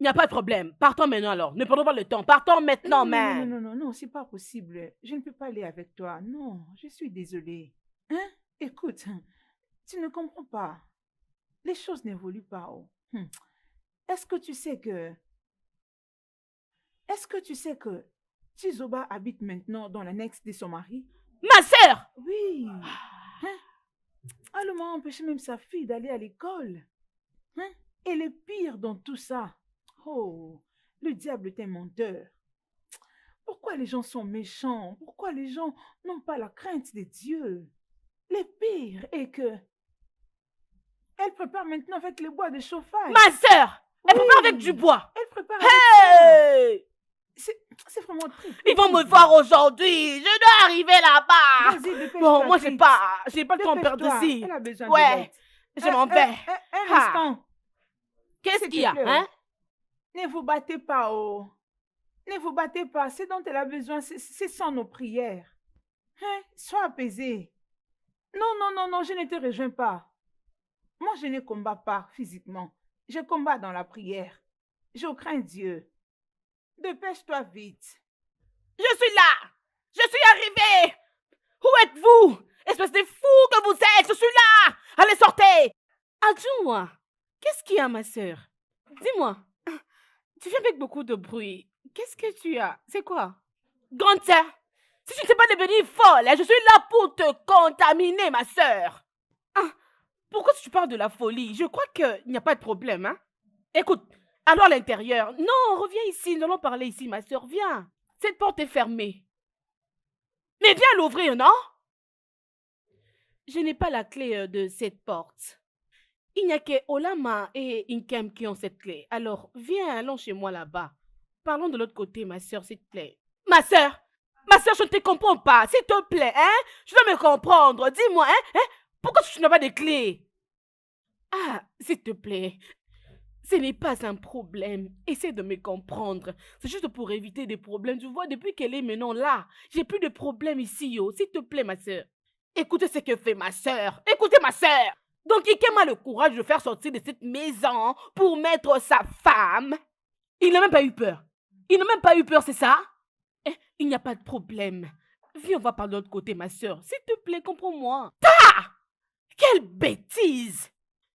Il n'y a pas de problème. Partons maintenant alors. Ne perdons pas le temps. Partons maintenant, non, man. non, c'est pas possible. Je ne peux pas aller avec toi. Non, je suis désolée. Hein? Écoute, tu ne comprends pas. Les choses n'évoluent pas. Oh. Est-ce que tu sais que... Est-ce que tu sais que Tizoba habite maintenant dans l'annexe de son mari? Ma sœur! Oui. Hein? Elle m'a empêché même sa fille d'aller à l'école. Hein? Et le pire dans tout ça, oh, le diable est un menteur. Pourquoi les gens sont méchants? Pourquoi les gens n'ont pas la crainte de Dieu? Le pire est que elle prépare maintenant avec les bois de chauffage. Ma sœur! Elle Oui. prépare avec du bois. Elle prépare avec ça. Hey! C'est vraiment très... Ils vont me voir aujourd'hui. Je dois arriver là-bas. Vas-y, dépêche-toi, Bon, moi, j'ai Fritz. pas le temps de perdre Dépêche-toi, ici. Elle a besoin Ouais, de l'aide. je m'en vais. Un Ah. instant. Qu'est-ce s'il qu'il te y a, plaît, hein? Ne vous battez pas, oh. Ne vous battez pas. Ce dont elle a besoin, c'est sans nos prières. Hein? Sois apaisé. Non, je ne te rejoins pas. Moi, je ne combats pas physiquement. Je combats dans la prière. Je crains Dieu. Dépêche-toi vite. Je suis là. Je suis arrivé. Où êtes-vous? Espèce de fou que vous êtes. Je suis là. Allez, sortez. Adjoue-moi. Qu'est-ce qu'il y a, ma sœur? Dis-moi. Tu viens avec beaucoup de bruit. Qu'est-ce que tu as? C'est quoi? Grande sœur, si tu ne sais pas devenir folle, hein, je suis là pour te contaminer, ma sœur. Ah, pourquoi tu parles de la folie? Je crois qu'il n'y a pas de problème, hein? Écoute, allons à l'intérieur. Non, reviens ici, nous allons parler ici, ma sœur, viens. Cette porte est fermée. Mais viens l'ouvrir, non? Je n'ai pas la clé de cette porte. Il n'y a que Olama et Inkem qui ont cette clé. Alors, viens, allons chez moi là-bas. Parlons de l'autre côté, ma sœur, s'il te plaît. Ma sœur, je ne te comprends pas. S'il te plaît, hein? Je dois me comprendre. Dis-moi, hein? Pourquoi tu n'as pas de clé? Ah, s'il te plaît. Ce n'est pas un problème. Essaie de me comprendre. C'est juste pour éviter des problèmes. Tu vois, depuis qu'elle est maintenant là, j'ai plus de problèmes ici, yo. S'il te plaît, ma sœur. Écoutez ce que fait ma sœur. Écoutez ma sœur. Donc, Ikem a le courage de faire sortir de cette maison pour mettre sa femme. Il n'a même pas eu peur. Il n'a même pas eu peur, c'est ça? Il n'y a pas de problème. Viens, on va par l'autre côté, ma sœur. S'il te plaît, comprends-moi. Ta! Quelle bêtise!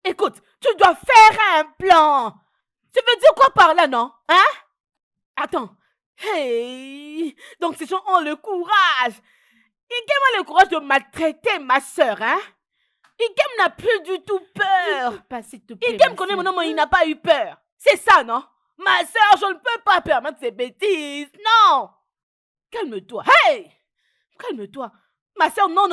Écoute, tu dois faire un plan. Tu veux dire quoi par là, non? Hein? Attends. Hey! Donc, ces gens ont le courage. Ikem a le courage de maltraiter ma sœur, hein? Ikem n'a plus du tout peur. Pas, s'il te plaît. Ikem connaît mon nom, mais il n'a pas eu peur. C'est ça, non? Ma soeur, je ne peux pas permettre ces bêtises. Non! Calme-toi. Hey! Calme-toi. Ma soeur, non.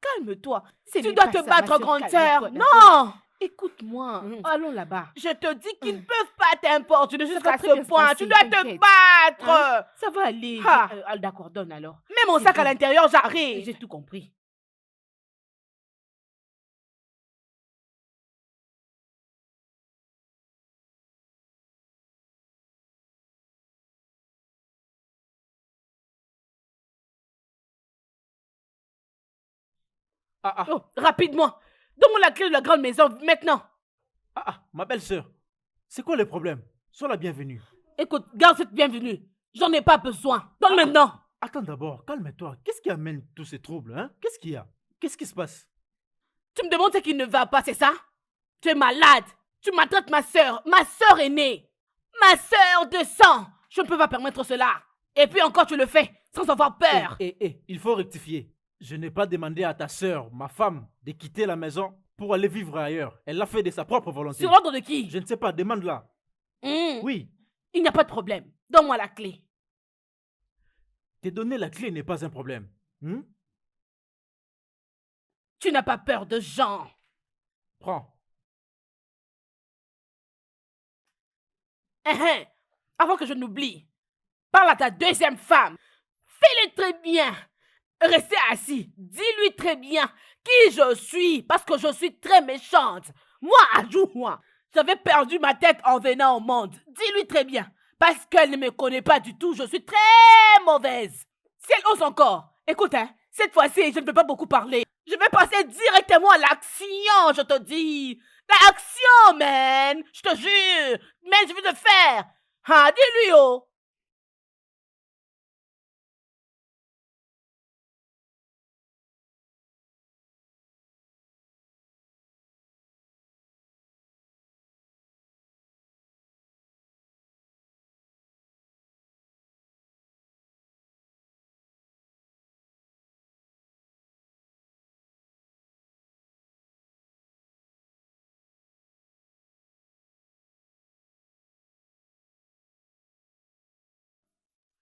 Calme-toi. Tu dois te battre, grande sœur. Non! Écoute-moi. Mm. Allons là-bas. Je te dis qu'ils ne peuvent pas t'importuner jusqu'à très bien ce point. se passer, Tu dois te t'inquiète. battre. Hein? Ça va aller. Ah. D'accord, donne alors. Mets mon C'est sac à bon. l'intérieur, j'arrive. J'ai tout compris. Oh, rapidement. Donne-moi la clé de la grande maison, maintenant. Ma belle-sœur, c'est quoi le problème? Sois la bienvenue. Écoute, garde cette bienvenue. J'en ai pas besoin. Donne maintenant. Attends d'abord, calme-toi. Qu'est-ce qui amène tous ces troubles, hein? Qu'est-ce qu'il y a? Qu'est-ce qui se passe? Tu me demandes ce qui ne va pas, c'est ça? Tu es malade. Tu maltraites ma soeur aînée. Ma soeur de sang. Je ne peux pas permettre cela. Et puis encore, tu le fais sans avoir peur. Il faut rectifier. Je n'ai pas demandé à ta sœur, ma femme, de quitter la maison pour aller vivre ailleurs. Elle l'a fait de sa propre volonté. Sur l'ordre de qui? Je ne sais pas, demande-la. Oui, Il n'y a pas de problème. Donne-moi la clé. te donner la clé n'est pas un problème. Tu n'as pas peur de Jean. Prends. Avant que je n'oublie, parle à ta deuxième femme. Fais-le très bien. Restez assis. Dis-lui très bien qui je suis, parce que je suis très méchante. Moi, ajoute-moi. J'avais perdu ma tête en venant au monde. Dis-lui très bien. Parce qu'elle ne me connaît pas du tout, je suis très mauvaise. Si elle ose encore, écoute, cette fois-ci, je ne peux pas beaucoup parler. Je vais passer directement à l'action, je te dis. L'action, man. Je te jure. Mais je vais le faire. Dis-lui, oh.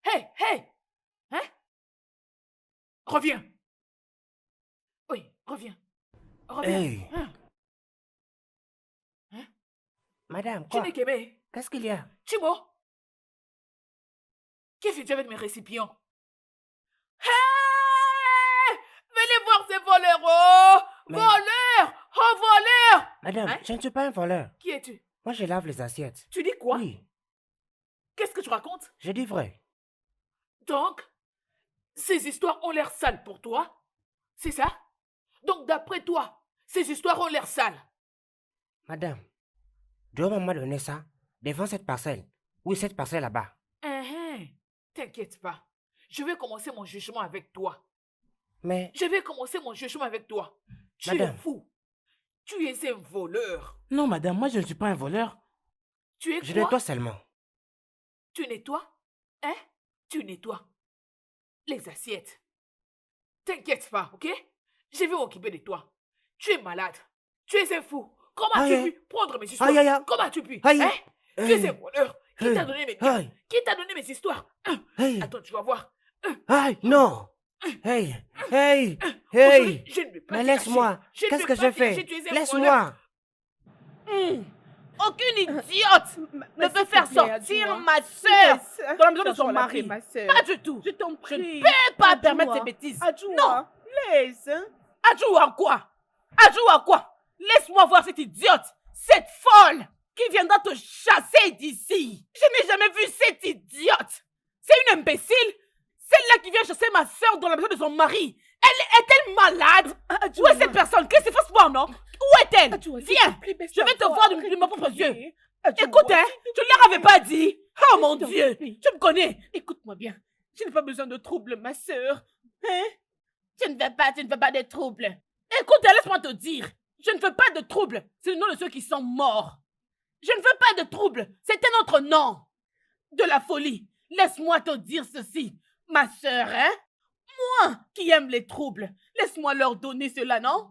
Hey! Reviens. Oui, reviens. Hey. Madame, quoi? Chinekeme, Qu'est-ce qu'il y a? Chimo, qu'est-ce que tu as avec mes récipients? Hey! Venez voir ces voleurs, oh! Mais- Voleurs! Oh, voleurs! Madame, Hein? je ne suis pas un voleur. Qui es-tu? Moi, je lave les assiettes. Tu dis quoi? Oui, Qu'est-ce que tu racontes? je dis vrai. Donc, ces histoires ont l'air sales pour toi? C'est ça? Donc, d'après toi, ces histoires ont l'air sales? Madame, Dieu m'a donné ça devant cette parcelle. Oui, cette parcelle là-bas. T'inquiète pas. Je vais commencer mon jugement avec toi. Mais, Je vais commencer mon jugement avec toi. Tu Madame. es fou. Tu es un voleur. Non, madame, moi je ne suis pas un voleur. Tu es je quoi? nettoie seulement. Tu nettoies? Tu nettoies les assiettes. T'inquiète pas, ok? Je vais m'occuper de toi. Tu es malade. Tu es un fou. Comment Aïe, as-tu aïe. pu prendre mes histoires? Aïe, aïe, aïe. Comment as-tu pu? Aïe. Tu es un voleur. Qui t'a Aïe. donné mes... Aïe. Qui t'a donné mes histoires? Hey, Attends, tu vas voir. aïe, non. Hey, hey, Aujourd'hui, hey. je ne vais pas Mais te laisse-moi. lâcher. Je ne Qu'est-ce vais que pas je te lâcher, fais? tu es un voleur. Laisse-moi. Aucune idiote ne peut faire sortir ma soeur dans la maison de son mari. Ma soeur. Pas du tout. Je t'en Je prie. ne peux pas permettre ces Adjoua. bêtises. Adjoua. Non. Laisse. Hein? Adjoue à quoi? Adjoue à quoi? Laisse-moi voir cette idiote, cette folle qui viendra te chasser d'ici. Je n'ai jamais vu cette idiote. C'est une imbécile. Celle-là qui vient chasser ma soeur dans la maison de son mari. Elle est-elle malade? Où est cette personne? Qu'est-ce qui se passe moi, non? Où est-elle? Adjoua, s'il Viens. te plaît, baisse Je ta vais te voix, voir de arrête mes propres de yeux. crier. Adjoua, Écoute, s'il te tu ne leur avais pas dit. Oh mon S'il te Dieu, plaît. tu me connais. Écoute-moi bien. Je n'ai pas besoin de troubles, ma sœur. Hein? Tu ne veux pas de troubles. Écoute, laisse-moi te dire. Je ne veux pas de troubles. C'est le nom de ceux qui sont morts. Je ne veux pas de troubles. C'est un autre nom. De la folie. Laisse-moi te dire ceci. Ma sœur, Moi qui aime les troubles. Laisse-moi leur donner cela, non?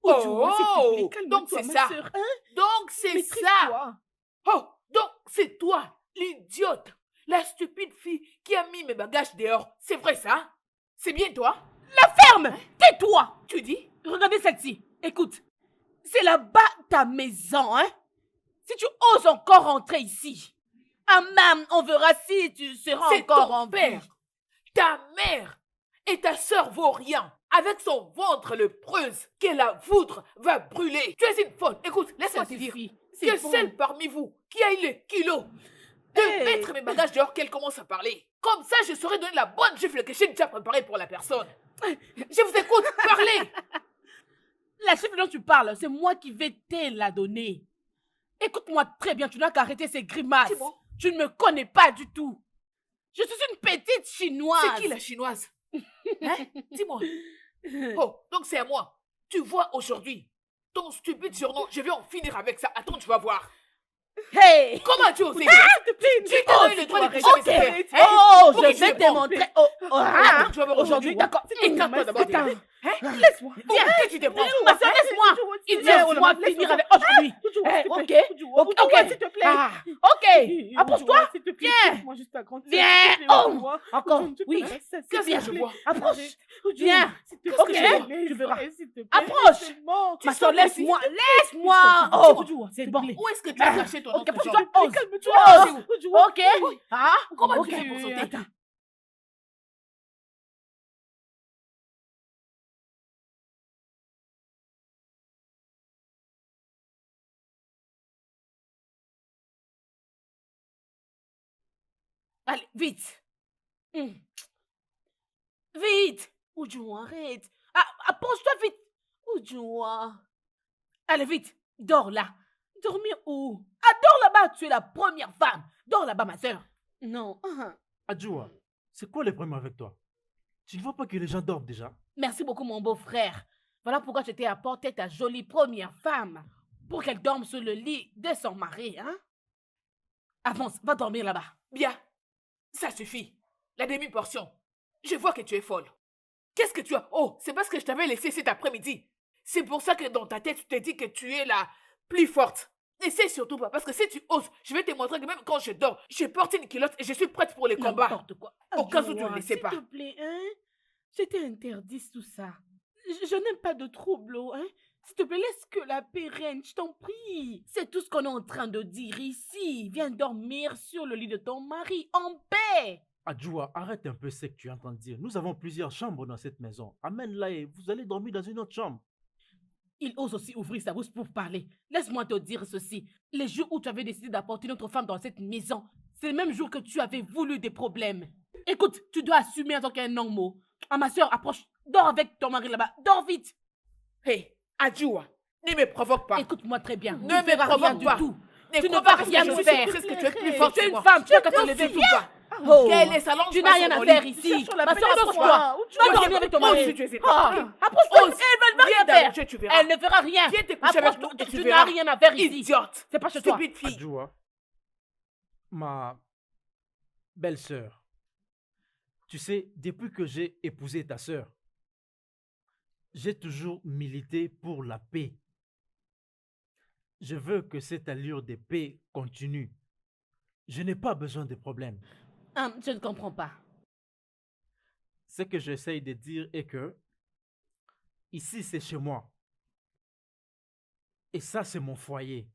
Oudjoua, s'il te plaît, Oh, calme-toi, donc c'est ma ça. sœur, hein? Donc c'est ça. Maîtrise-toi. Oh, donc c'est toi, l'idiote, la stupide fille qui a mis mes bagages dehors. C'est vrai ça? C'est bien toi? Ferme! Tais-toi! Tu dis? Regardez celle-ci. Écoute, c'est là-bas ta maison, hein? Si tu oses encore rentrer ici, ah même, on verra si tu seras C'est encore ton en père, vie. ta mère et ta sœur vaut rien. Avec son ventre le preuse, que la foudre va brûler. Tu es une folle. Écoute, laisse-moi Ça te dire suffit. que C'est bon. celle parmi vous qui a eu le kilo de Hey. mettre mes bagages dehors qu'elle commence à parler. Comme ça, je saurais donner la bonne gifle que j'ai déjà préparée pour la personne. Je vous écoute, parlez. La chiffre dont tu parles, c'est moi qui vais te la donner. Écoute-moi très bien, tu n'as qu'à arrêter ces grimaces. C'est bon. Tu ne me connais pas du tout. Je suis une petite chinoise. C'est qui la chinoise? Hein? Dis-moi. Oh, donc c'est à moi. Tu vois aujourd'hui, ton stupide surnom, je vais en finir avec ça. Attends, tu vas voir. Hey! Comment tu osé? S'il te plaît, Tu t'as donné le droit de toucher Ok. mes affaires. Oh, Ok, je je vais vais te prendre. montrer. Oh, oh, ah, Attends, tu vas voir aujourd'hui, d'accord. Écarte-toi d'abord. Attends. Hein? Laisse-moi. Viens, que tu te prends. Ma soeur, laisse-moi. Laisse-moi finir avec aujourd'hui. Ok. S'il te plaît. Ah, ok. Approche-toi. S'il te plaît. Viens. Laisse-moi juste ta grande sœur, Viens. s'il te plaît, Oh. Oudjoua. Encore. S'il te Oui. plaît, ça, Qu'est-ce s'il que te je plaît. vois? Approche. Oudjoua, Viens. s'il te Qu'est-ce que plaît, je vois? laisse, Tu verras. s'il te plaît, Approche. laisse-moi. Ma Tu soeur, sors laisse-moi. Laisse-moi. Oh, c'est bon. Où est-ce que tu as caché ton Ok, autre approche-toi. jambe? Ose. Calme-toi. Tu oses. Oudjoua. Ok. Ah. Comment Ok. tu fais pour sauter? Attends. Allez, vite. Hmm. Vite. Oudjoua, arrête. Ah, approche-toi vite. Oudjoua. Allez, vite. Dors là. Dormir où? Ah, dors là-bas. Tu es la première femme. Dors là-bas, ma soeur. Non. Adjoua, c'est quoi les problèmes avec toi? Tu ne vois pas que les gens dorment déjà? Merci beaucoup, mon beau-frère. Voilà pourquoi je t'ai apporté ta jolie première femme. Pour qu'elle dorme sur le lit de son mari, hein? Avance, va dormir là-bas. Bien. Ça suffit. La demi-portion. Je vois que tu es folle. Qu'est-ce que tu as? Oh, c'est parce que je t'avais laissé cet après-midi. C'est pour ça que dans ta tête, tu t'es dit que tu es la plus forte. N'essaie surtout pas, parce que si tu oses, je vais te montrer que même quand je dors, j'ai porté une culotte et je suis prête pour les combats. N'importe quoi. Au cas où tu ne Adjoua, le sais pas. S'il te plaît, hein? Je t'ai interdit tout ça. Je n'aime pas de trouble, hein? S'il te plaît, laisse que la paix règne, je t'en prie. C'est tout ce qu'on est en train de dire ici. Viens dormir sur le lit de ton mari, en paix. Adjoua, arrête un peu ce que tu es en train de dire. Nous avons plusieurs chambres dans cette maison. Amène-la et vous allez dormir dans une autre chambre. Il ose aussi ouvrir sa bouche pour parler. Laisse-moi te dire ceci. Les jours où tu avais décidé d'apporter une autre femme dans cette maison, c'est le même jour que tu avais voulu des problèmes. Écoute, tu dois assumer en tant qu'un homme. Ah, ma soeur, approche. Dors avec ton mari là-bas. Dors vite. Hé, Adjoua, ne me provoque pas. Écoute-moi très bien. Ne Tu me feras rien provoque du pas. tout. Ne tu ne crois vas pas que rien je me suis faire. surprise que tu es plus Tu forte es que une moi. femme, tu n'as qu'à te Non, lever. surtout pas. Oh. Qu'elle ne s'allonge Tu pas n'as sur rien mon à faire lit. ici. Cherchons la Ma paix soeur, de approche-toi. soi. Tu vas dormir avec ton mari. Ose, tu es Ah, étrange. approche-toi. Ose. Elle ne va Viens rien dans faire. le jeu, tu verras. Elle ne fera rien. Viens te coucher avec Approche-toi. nous et tu Tu verras. n'as rien à faire ici. Idiote. C'est pas chez toi. Stupide fille. Adjoua, ma belle-sœur, tu sais, depuis que j'ai épousé ta sœur, j'ai toujours milité pour la paix. Je veux que cette allure de paix continue. Je n'ai pas besoin de problèmes. Ah, je ne comprends pas. Ce que j'essaye de dire est que ici, c'est chez moi. Et ça, c'est mon foyer.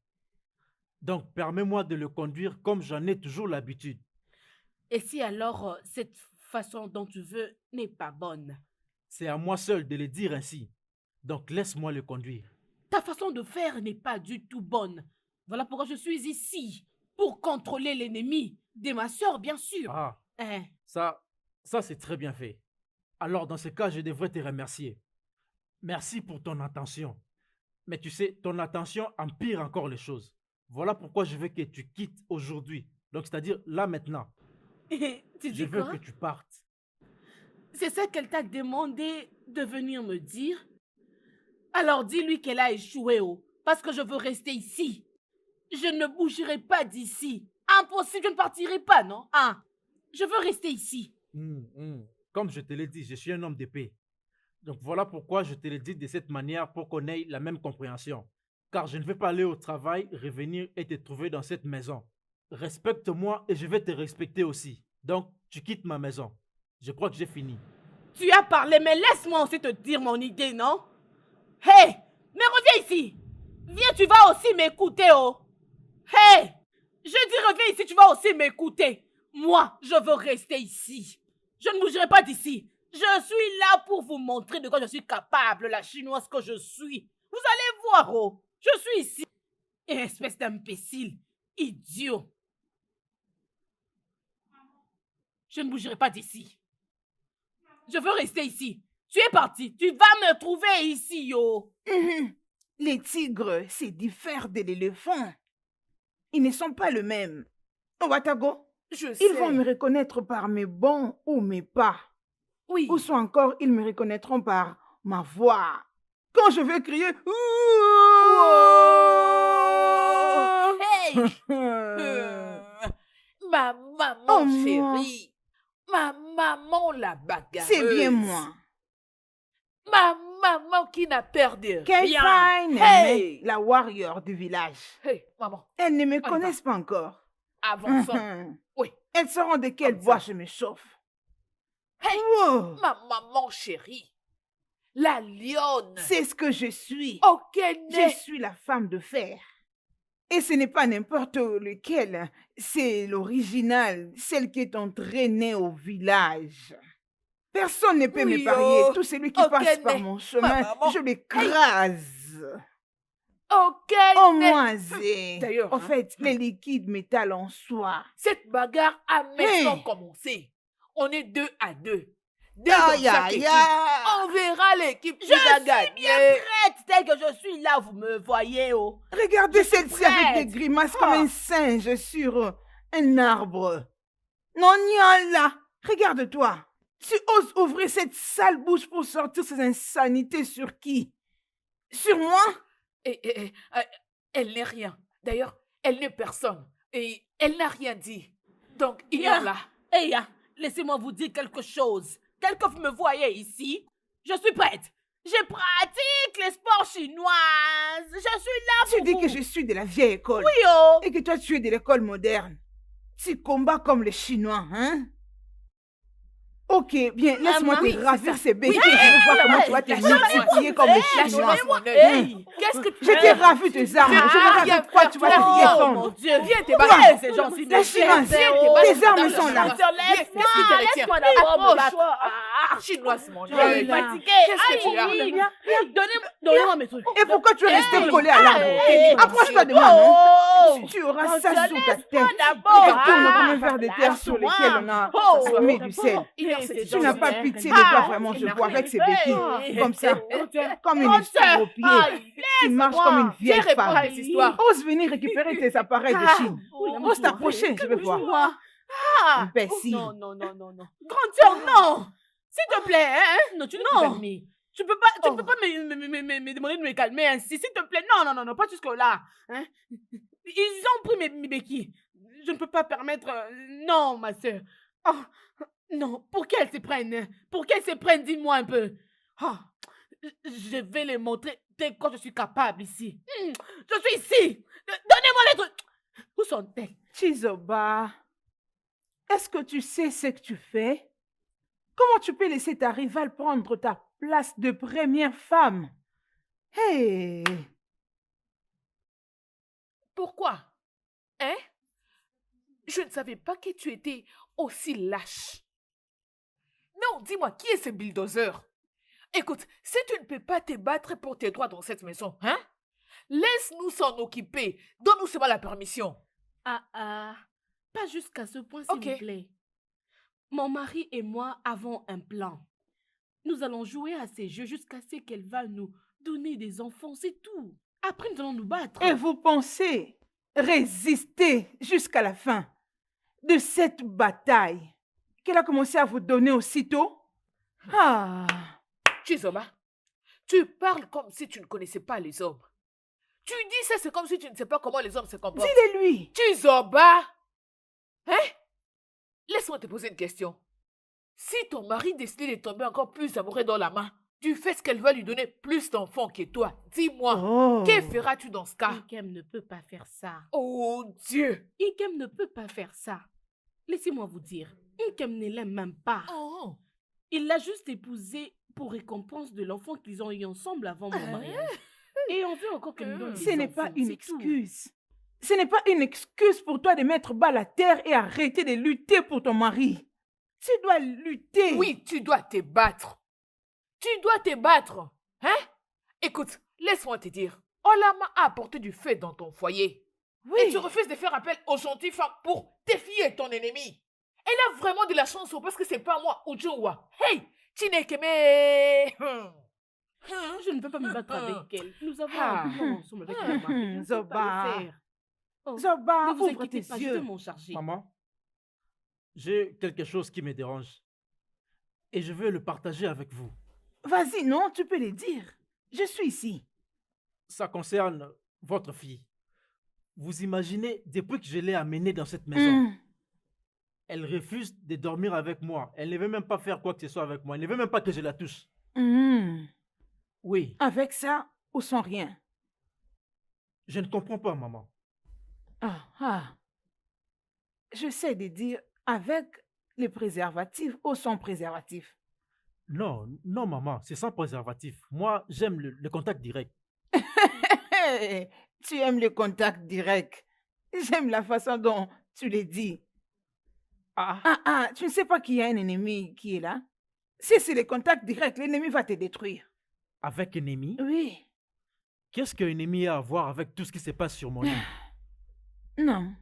Donc, permets-moi de le conduire comme j'en ai toujours l'habitude. Et si alors cette façon dont tu veux n'est pas bonne? C'est à moi seul de le dire ainsi. Donc, laisse-moi le conduire. Ta façon de faire n'est pas du tout bonne. Voilà pourquoi je suis ici. Pour contrôler l'ennemi. De ma soeur, bien sûr. Ah, Hein. ça c'est très bien fait. Alors, dans ce cas, je devrais te remercier. Merci pour ton attention. Mais tu sais, ton attention empire encore les choses. Voilà pourquoi je veux que tu quittes aujourd'hui. Donc, c'est-à-dire là maintenant. Tu Je dis veux quoi? que tu partes. C'est ça qu'elle t'a demandé de venir me dire? Alors dis-lui qu'elle a échoué, oh, parce que je veux rester ici. Je ne bougerai pas d'ici. Impossible, je ne partirai pas, non? Ah, je veux rester ici. Comme je te l'ai dit, je suis un homme de paix. Donc voilà pourquoi je te le dis de cette manière pour qu'on ait la même compréhension. Car je ne vais pas aller au travail, revenir et te trouver dans cette maison. Respecte-moi et je vais te respecter aussi. Donc, tu quittes ma maison. Je crois que j'ai fini. Tu as parlé, mais laisse-moi aussi te dire mon idée, non? Hé, mais reviens ici. Viens, tu vas aussi m'écouter, oh. Hé, je dis reviens ici, tu vas aussi m'écouter. Moi, je veux rester ici. Je ne bougerai pas d'ici. Je suis là pour vous montrer de quoi je suis capable, la chinoise que je suis. Vous allez voir, oh. Je suis ici. Et espèce d'imbécile, idiot. Je ne bougerai pas d'ici. Je veux rester ici. Tu es parti. Tu vas me trouver ici, yo. Les tigres, c'est diffère de l'éléphant. Ils ne sont pas le même. Watago, Je sais. ils vont me reconnaître par mes bons ou mes pas. Oui. Ou soit encore, ils me reconnaîtront par ma voix. Quand je vais crier... Hey! Ma maman Oh, moi. chérie. Ma maman la bagarreuse. C'est bien moi. Ma maman qui n'a peur de rien. Kei-Fine, Hey! la warrior du village. Hey, maman, Elles ne me y va. connaissent pas encore. avançons. Oui. Elles sauront de quelle Comme ça. bois je me chauffe. Hey! Wow. Ma maman chérie. La lionne. C'est ce que je suis. Ok, Je suis la femme de fer. Et ce n'est pas n'importe lequel. C'est l'original, celle qui est entraînée au village. Personne ne peut Oui, me parier. oh. Tout celui qui Ok, passe par né. mon chemin, maman. je l'écrase. Ok, Oh, né. moi, c'est... D'ailleurs, En hein, fait, les liquides métal en soi. Cette bagarre a maintenant Hey! commencé. On est 2 à 2. Aïe, aïe, aïe. On verra l'équipe qui Je va suis gagner. bien prête, tel que je suis là, vous me voyez, oh. Regardez celle-ci avec prête. des grimaces comme Ah. un singe sur un arbre. Non, là. Regarde-toi. Tu oses ouvrir cette sale bouche pour sortir ces insanités sur qui? Sur moi? Elle n'est rien. D'ailleurs, elle n'est personne. Et elle n'a rien dit. Donc, il y Viens. a là. Hey, laissez-moi vous dire quelque chose. Tel que vous me voyez ici, je suis prête. Je pratique les sports chinoises. Je suis là Tu pour dis vous. que je suis de la vieille école. Oui, oh. Et que toi, tu es de l'école moderne. Tu combats comme les Chinois, hein? Ok, bien, laisse-moi oui, te c'est raz-faire ça. ces béquilles. Oui, je veux voir comment tu vas te multiplier comme les Chinois. Lâche mon œil. Hey. Qu'est-ce que tu Je t'ai ravu tes armes. Je Ah, verrai avec quoi tu vas te oh, défendre. mon Dieu. Viens, t'es Ouais, battu. ces gens-ci. La chinoise, tes armes sont là. Laisse-moi, Qu'est-ce qui te retient? laisse-moi d'abord me Approche. battre. Chinoise, mon Je vais œil. me fatiguer. Qu'est-ce que tu as? Aïe, donnez-moi mes trucs. Et pourquoi tu es resté Hey, collé à l'arbre? hey, Approche-toi de moi, hein? Oh. Tu auras Oh, ça tu sur ta laisse-moi tête. d'abord. Et tourne comme un Ah, verre de terre sur lâche-moi. lequel on a Oh, mis du sel. Tu n'as pas pitié de toi, vraiment, je vois, avec ces béquilles. Comme ça, comme une estropiée. Aïe, Tu marches comme une vieille Viens répondre à femme. ces histoires. Ose venir récupérer tes appareils de Chine. Ose t'approcher, je vais voir. Ah. Imbécile. Non. Grande sœur, non. S'il te plaît, hein. Non, tu ne Non. peux pas calmer. Tu peux pas me demander de me calmer ainsi. S'il te plaît, non, pas jusque-là. Hein? Ils ont pris mes béquilles. Je ne peux pas permettre... Non, ma soeur. Oh, non, pour qu'elles se prennent? Pour qu'elles se prennent, dis-moi un peu. Oh, je vais les montrer dès que je suis capable ici. Je suis ici. Donnez-moi les trucs. Où sont-elles? Chizoba, est-ce que tu sais ce que tu fais? Comment tu peux laisser ta rivale prendre ta place de première femme? Hey! Pourquoi? Hein? Je ne savais pas que tu étais aussi lâche. Non, dis-moi, qui est ce bulldozer? Écoute, si tu ne peux pas te battre pour tes droits dans cette maison, hein? Laisse-nous s'en occuper. Donne-nous seulement la permission. Pas jusqu'à ce point, s'il Ok. vous plaît. Mon mari et moi avons un plan. Nous allons jouer à ces jeux jusqu'à ce qu'elle va nous donner des enfants, c'est tout. Après, nous allons nous battre. Et vous pensez résister jusqu'à la fin de cette bataille qu'elle a commencé à vous donner aussitôt? Ah! Chizoba, tu parles comme si tu ne connaissais pas les hommes. Tu dis ça, c'est comme si tu ne sais pas comment les hommes se comportent. Dis-le-lui! Chizoba! Hein? Laisse-moi te poser une question. Si ton mari décidait de tomber encore plus amoureux dans la main, Tu fais ce qu'elle va lui donner plus d'enfants que toi. Dis-moi, Oh. que feras-tu dans ce cas? Ikem ne peut pas faire ça. Oh Dieu! Ikem ne peut pas faire ça. Laissez-moi vous dire, Ikem ne l'aime même pas. Oh. Il l'a juste épousée pour récompense de l'enfant qu'ils ont eu ensemble avant mon mariage. Et on veut encore qu'elle me donne Ce des n'est pas enfants, une c'est tout. excuse. Ce n'est pas une excuse pour toi de mettre bas la terre et arrêter de lutter pour ton mari. Tu dois lutter. Oui, tu dois te battre. Tu dois te battre. Hein? Écoute, laisse-moi te dire. Olama a apporté du feu dans ton foyer. Oui. Et tu refuses de faire appel aux gentilles femmes pour défier ton ennemi. Elle a vraiment de la chance parce que c'est pas moi, Ujua. Hey! Chinekeme! Je ne peux pas me battre avec elle. Nous avons Ah. un plan ensemble avec mon mari. Je ne peux Zoba. pas le faire. Oh, Zoba, ne vous ouvre inquiétez tes pas, je yeux. vais m'en charger. Maman, j'ai quelque chose qui me dérange. Et je veux le partager avec vous. Vas-y, non, tu peux le dire. Je suis ici. Ça concerne votre fille. Vous imaginez, depuis que je l'ai amenée dans cette maison, Hmm. elle refuse de dormir avec moi. Elle ne veut même pas faire quoi que ce soit avec moi. Elle ne veut même pas que je la touche. Hmm. Oui, Avec ça ou sans rien? je ne comprends pas, maman. Ah. J'essaie de dire avec les préservatifs ou sans préservatif. Non, non, maman, c'est sans préservatif. Moi, j'aime le contact direct. Hey, tu aimes le contact direct. J'aime la façon dont tu le dis. Ah, Tu ne sais pas qu'il y a un ennemi qui est là? Si c'est le contact direct, l'ennemi va te détruire. avec un ennemi? Oui. Qu'est-ce qu'un ennemi a à voir avec tout ce qui se passe sur mon lit? Non.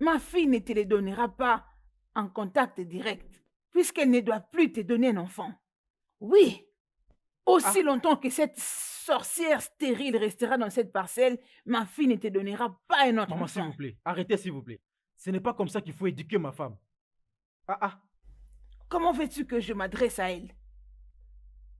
Ma fille ne te le donnera pas en contact direct, puisqu'elle ne doit plus te donner un enfant. Oui. Aussi longtemps que cette sorcière stérile restera dans cette parcelle, ma fille ne te donnera pas un autre Maman, s'il enfant. vous plaît, arrêtez, s'il vous plaît. Ce n'est pas comme ça qu'il faut éduquer ma femme. Comment veux-tu que je m'adresse à elle?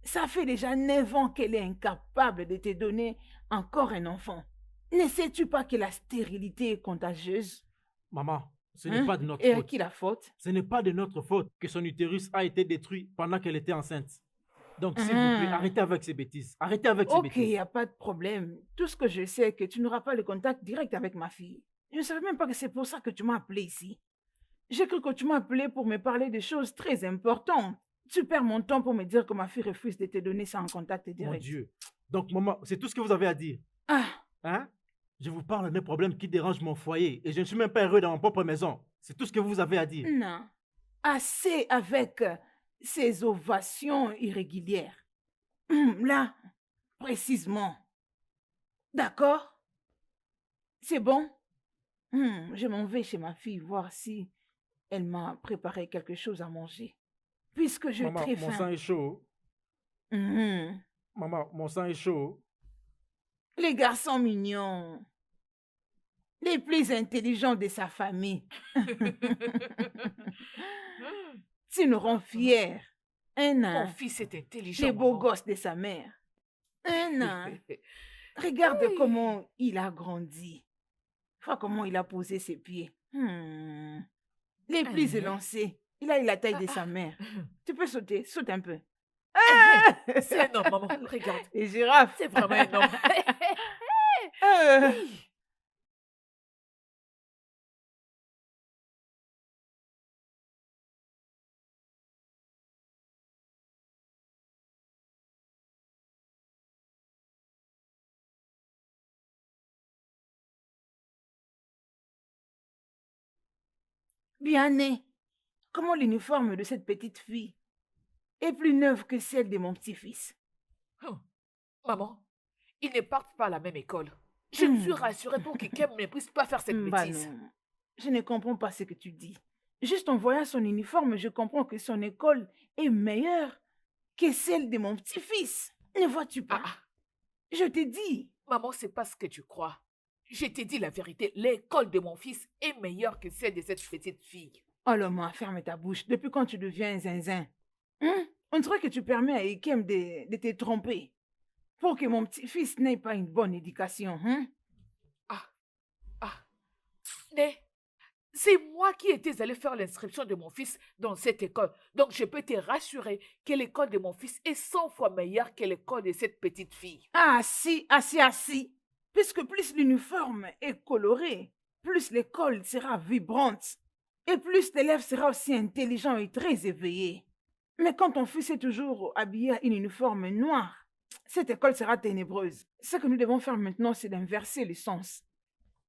Ça fait déjà 9 ans qu'elle est incapable de te donner encore un enfant. Ne sais-tu pas que la stérilité est contagieuse? Maman, ce n'est Hein? pas de notre Et à faute. qui la faute? Ce n'est pas de notre faute que son utérus a été détruit pendant qu'elle était enceinte. Donc, s'il vous plaît, Ah. arrêtez avec ces bêtises. Arrêtez avec ces Ok, il bêtises. n'y a pas de problème. Tout ce que je sais, c'est que tu n'auras pas le contact direct avec ma fille. Je ne savais même pas que c'est pour ça que tu m'as appelé ici. J'ai cru que tu m'as appelé pour me parler de choses très importantes. Tu perds mon temps pour me dire que ma fille refuse de te donner ça en contact Mon direct. Dieu. Donc, maman, c'est tout ce que vous avez à dire. Ah, Hein? Je vous parle d'un problème qui dérange mon foyer et je ne suis même pas heureux dans ma propre maison. C'est tout ce que vous avez à dire. non. Assez avec ces ovations irrégulières. Là, précisément. D'accord? C'est bon? Je m'en vais chez ma fille voir si elle m'a préparé quelque chose à manger. Puisque j'ai Maman, très mon sang faim. est chaud. Mhm. Maman, mon sang est chaud. Les garçons mignons. Les plus intelligents de sa famille. Tu nous rends fiers. Un Mon an. fils est intelligent. Les beaux maman. gosses de sa mère. Un an. Regarde comment il a grandi. Vois comment il a posé ses pieds. Les plis élancés. Il a eu la taille de sa mère. Tu peux sauter, saute un peu. C'est un homme, maman. Regarde. Et girafe. C'est vraiment un homme. Euh, Bien né. Comment l'uniforme de cette petite fille est plus neuve que celle de mon petit-fils. Maman, ils ne partent pas à la même école. Je me suis Hmm. rassurée pour que Kem ne puisse pas faire cette Bah bêtise. non, je ne comprends pas ce que tu dis. Juste en voyant son uniforme, je comprends que son école est meilleure que celle de mon petit-fils. Ne vois-tu pas? Ah, Je te dis. maman, c'est pas ce que tu crois. Je t'ai dit la vérité. L'école de mon fils est meilleure que celle de cette petite fille. Oh Loma, ferme ta bouche. Depuis quand tu deviens un zinzin? On dirait que tu permets à Ikem de te tromper. Pour que mon petit-fils n'ait pas une bonne éducation. Ne, C'est moi qui étais allé faire l'inscription de mon fils dans cette école. Donc, je peux te rassurer que l'école de mon fils est 100 fois meilleure que l'école de cette petite fille. Ah si, ah si, ah si. Puisque plus l'uniforme est coloré, plus l'école sera vibrante et plus l'élève sera aussi intelligent et très éveillé. Mais quand ton fils est toujours habillé à un uniforme noir, cette école sera ténébreuse. Ce que nous devons faire maintenant, c'est d'inverser le sens.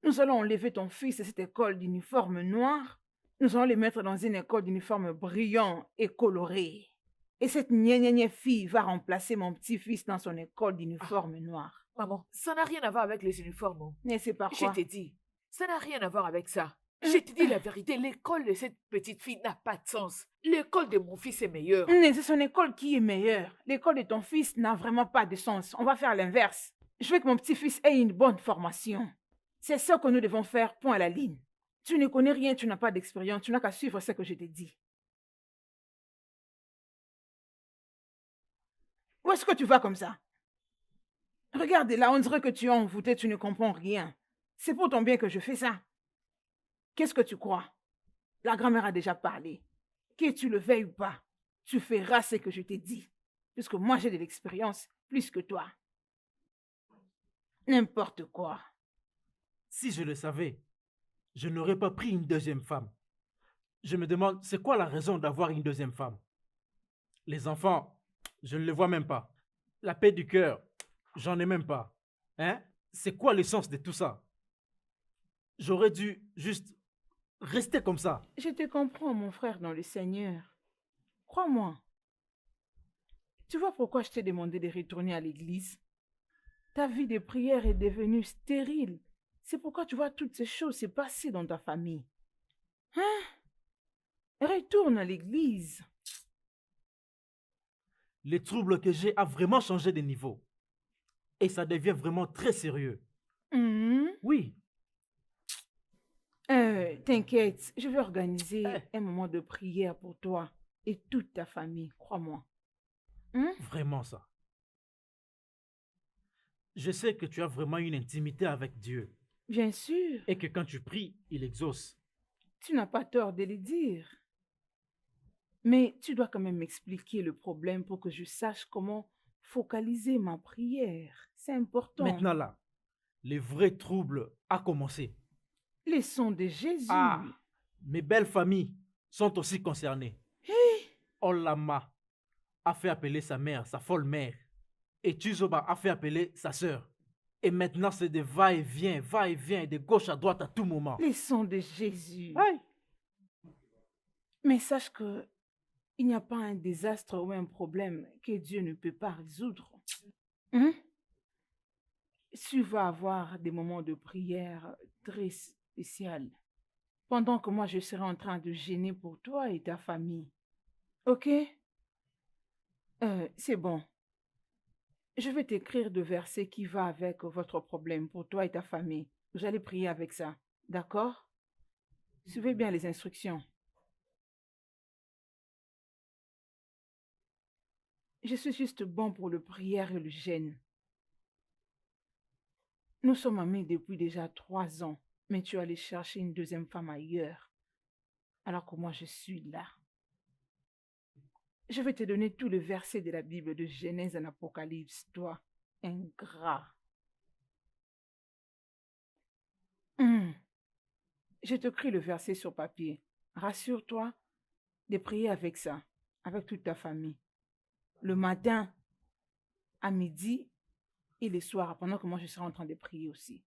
Nous allons enlever ton fils de cette école d'uniforme noir. Nous allons le mettre dans une école d'uniforme brillant et coloré. Et cette gna fille va remplacer mon petit-fils dans son école d'uniforme noir. Maman, ça n'a rien à voir avec les uniformes. Oh. Mais c'est par Je quoi? t'ai dit, ça n'a rien à voir avec ça. Je te dis la vérité, l'école de cette petite fille n'a pas de sens. L'école de mon fils est meilleure. Mais c'est son école qui est meilleure. L'école de ton fils n'a vraiment pas de sens. On va faire l'inverse. Je veux que mon petit-fils ait une bonne formation. C'est ça que nous devons faire, point à la ligne. Tu ne connais rien, tu n'as pas d'expérience, tu n'as qu'à suivre ce que je t'ai dit. Où est-ce que tu vas comme ça? Regarde là, on dirait que tu es envoûté, tu ne comprends rien. C'est pour ton bien que je fais ça. Qu'est-ce que tu crois? La grand-mère a déjà parlé. Que tu le veuilles ou pas, tu feras ce que je t'ai dit. Puisque moi j'ai de l'expérience plus que toi. N'importe quoi. Si je le savais, je n'aurais pas pris une deuxième femme. Je me demande, c'est quoi la raison d'avoir une deuxième femme? Les enfants, je ne les vois même pas. La paix du cœur, j'en ai même pas. Hein? C'est quoi le sens de tout ça? J'aurais dû juste rester comme ça. Je te comprends, mon frère, dans le Seigneur. Crois-moi. Tu vois pourquoi je t'ai demandé de retourner à l'église? Ta vie de prière est devenue stérile. C'est pourquoi tu vois toutes ces choses se passer dans ta famille. Hein? Retourne à l'église. Les troubles que j'ai a vraiment changé de niveau. Et ça devient vraiment très sérieux. Oui, T'inquiète, je vais organiser un moment de prière pour toi et toute ta famille, crois-moi. vraiment ça. Je sais que tu as vraiment une intimité avec Dieu. Bien sûr, Et que quand tu pries, il exauce. tu n'as pas tort de le dire. Mais tu dois quand même m'expliquer le problème pour que je sache comment focaliser ma prière. C'est important. Maintenant là, le vrai trouble a commencé. Les sons de Jésus. Ah, mes belles familles sont aussi concernées. Olama a fait appeler sa mère, sa folle mère. Et Tuzoba a fait appeler sa sœur. Et maintenant, c'est des va-et-vient, de gauche à droite à tout moment. Les sons de Jésus. Aïe. Mais sache que il n'y a pas un désastre ou un problème que Dieu ne peut pas résoudre. Tu vas avoir des moments de prière très spéciaux pendant que moi je serai en train de gêner pour toi et ta famille. Ok? C'est bon. Je vais t'écrire de versets qui va avec votre problème pour toi et ta famille. Vous allez prier avec ça. D'accord? Suivez bien les instructions. Je suis juste bon pour le prière et le jeûne. Nous sommes amis depuis déjà 3 ans, mais tu es allé chercher une deuxième femme ailleurs, alors que moi je suis là. Je vais te donner tous les versets de la Bible de Genèse en Apocalypse, toi, ingrat. Je te crie le verset sur papier. Rassure-toi de prier avec ça, avec toute ta famille. Le matin, à midi et le soir, pendant que moi je serai en train de prier aussi.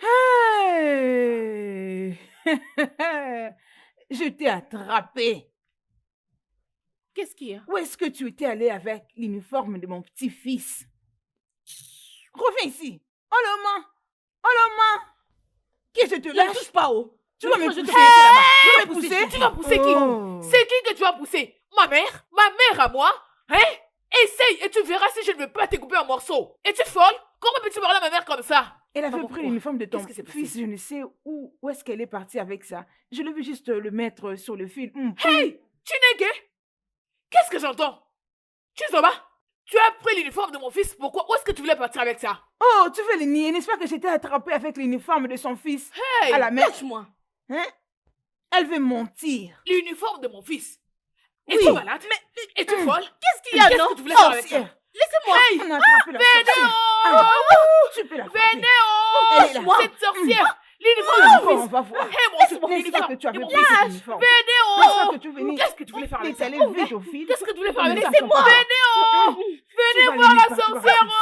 Hey! Je t'ai attrapé. Qu'est-ce qu'il y a? Où est-ce que tu étais allé avec l'uniforme de mon petit-fils? Reviens ici. Oh l'homme! Oh l'homme! Que je te Ne lâche? touche pas haut. Tu vas me Je te pousser fais là-bas. Tu Tu vas vas me pousser? Tu vas pousser qui? Oh. C'est qui que tu vas pousser? Ma mère? Ma mère à moi? Hein? Essaye et tu verras si je ne veux pas te couper en morceaux. Es-tu folle? Comment peux-tu parler à ma mère comme ça? Elle avait Pourquoi? pris l'uniforme de ton Qu'est-ce qui s'est passé? fils, je ne sais où est-ce qu'elle est partie avec ça. Je l'ai vu juste le mettre sur le fil. Hey, tu n'es gay? Qu'est-ce que j'entends? Chizoba, tu as pris l'uniforme de mon fils, pourquoi? Où est-ce que tu voulais partir avec ça? Oh, tu veux le nier, n'est-ce pas que j'étais attrapée avec l'uniforme de son fils Hey, à la mèche? Lâche-moi. Hein? Elle veut mentir. l'uniforme de mon fils. Oui. Es-tu malade? Es-tu folle? Qu'est-ce qu'il y a, non? Qu'est-ce que tu voulais faire avec ça? Sorcière. Laissez-moi. Hey, On a attrapé la sorcière. Vénéo! Tu peux la frapper. Vénéo! Elle est là. Cette sorcière! L'uniforme Oh, de mon on fils! va voir. Hey, mon N'est-ce pas l'uniforme que tu avais de mon pris fils! cet uniforme? N'est-ce Vénéo! pas que tu venais Qu'est-ce que tu voulais faire avec ça? étaler vite au fil? Qu'est-ce que tu voulais faire avec ça? Laissez-moi. Vénéo! Tu Venez vas voir limite la pas pouvoir sorcière! ici.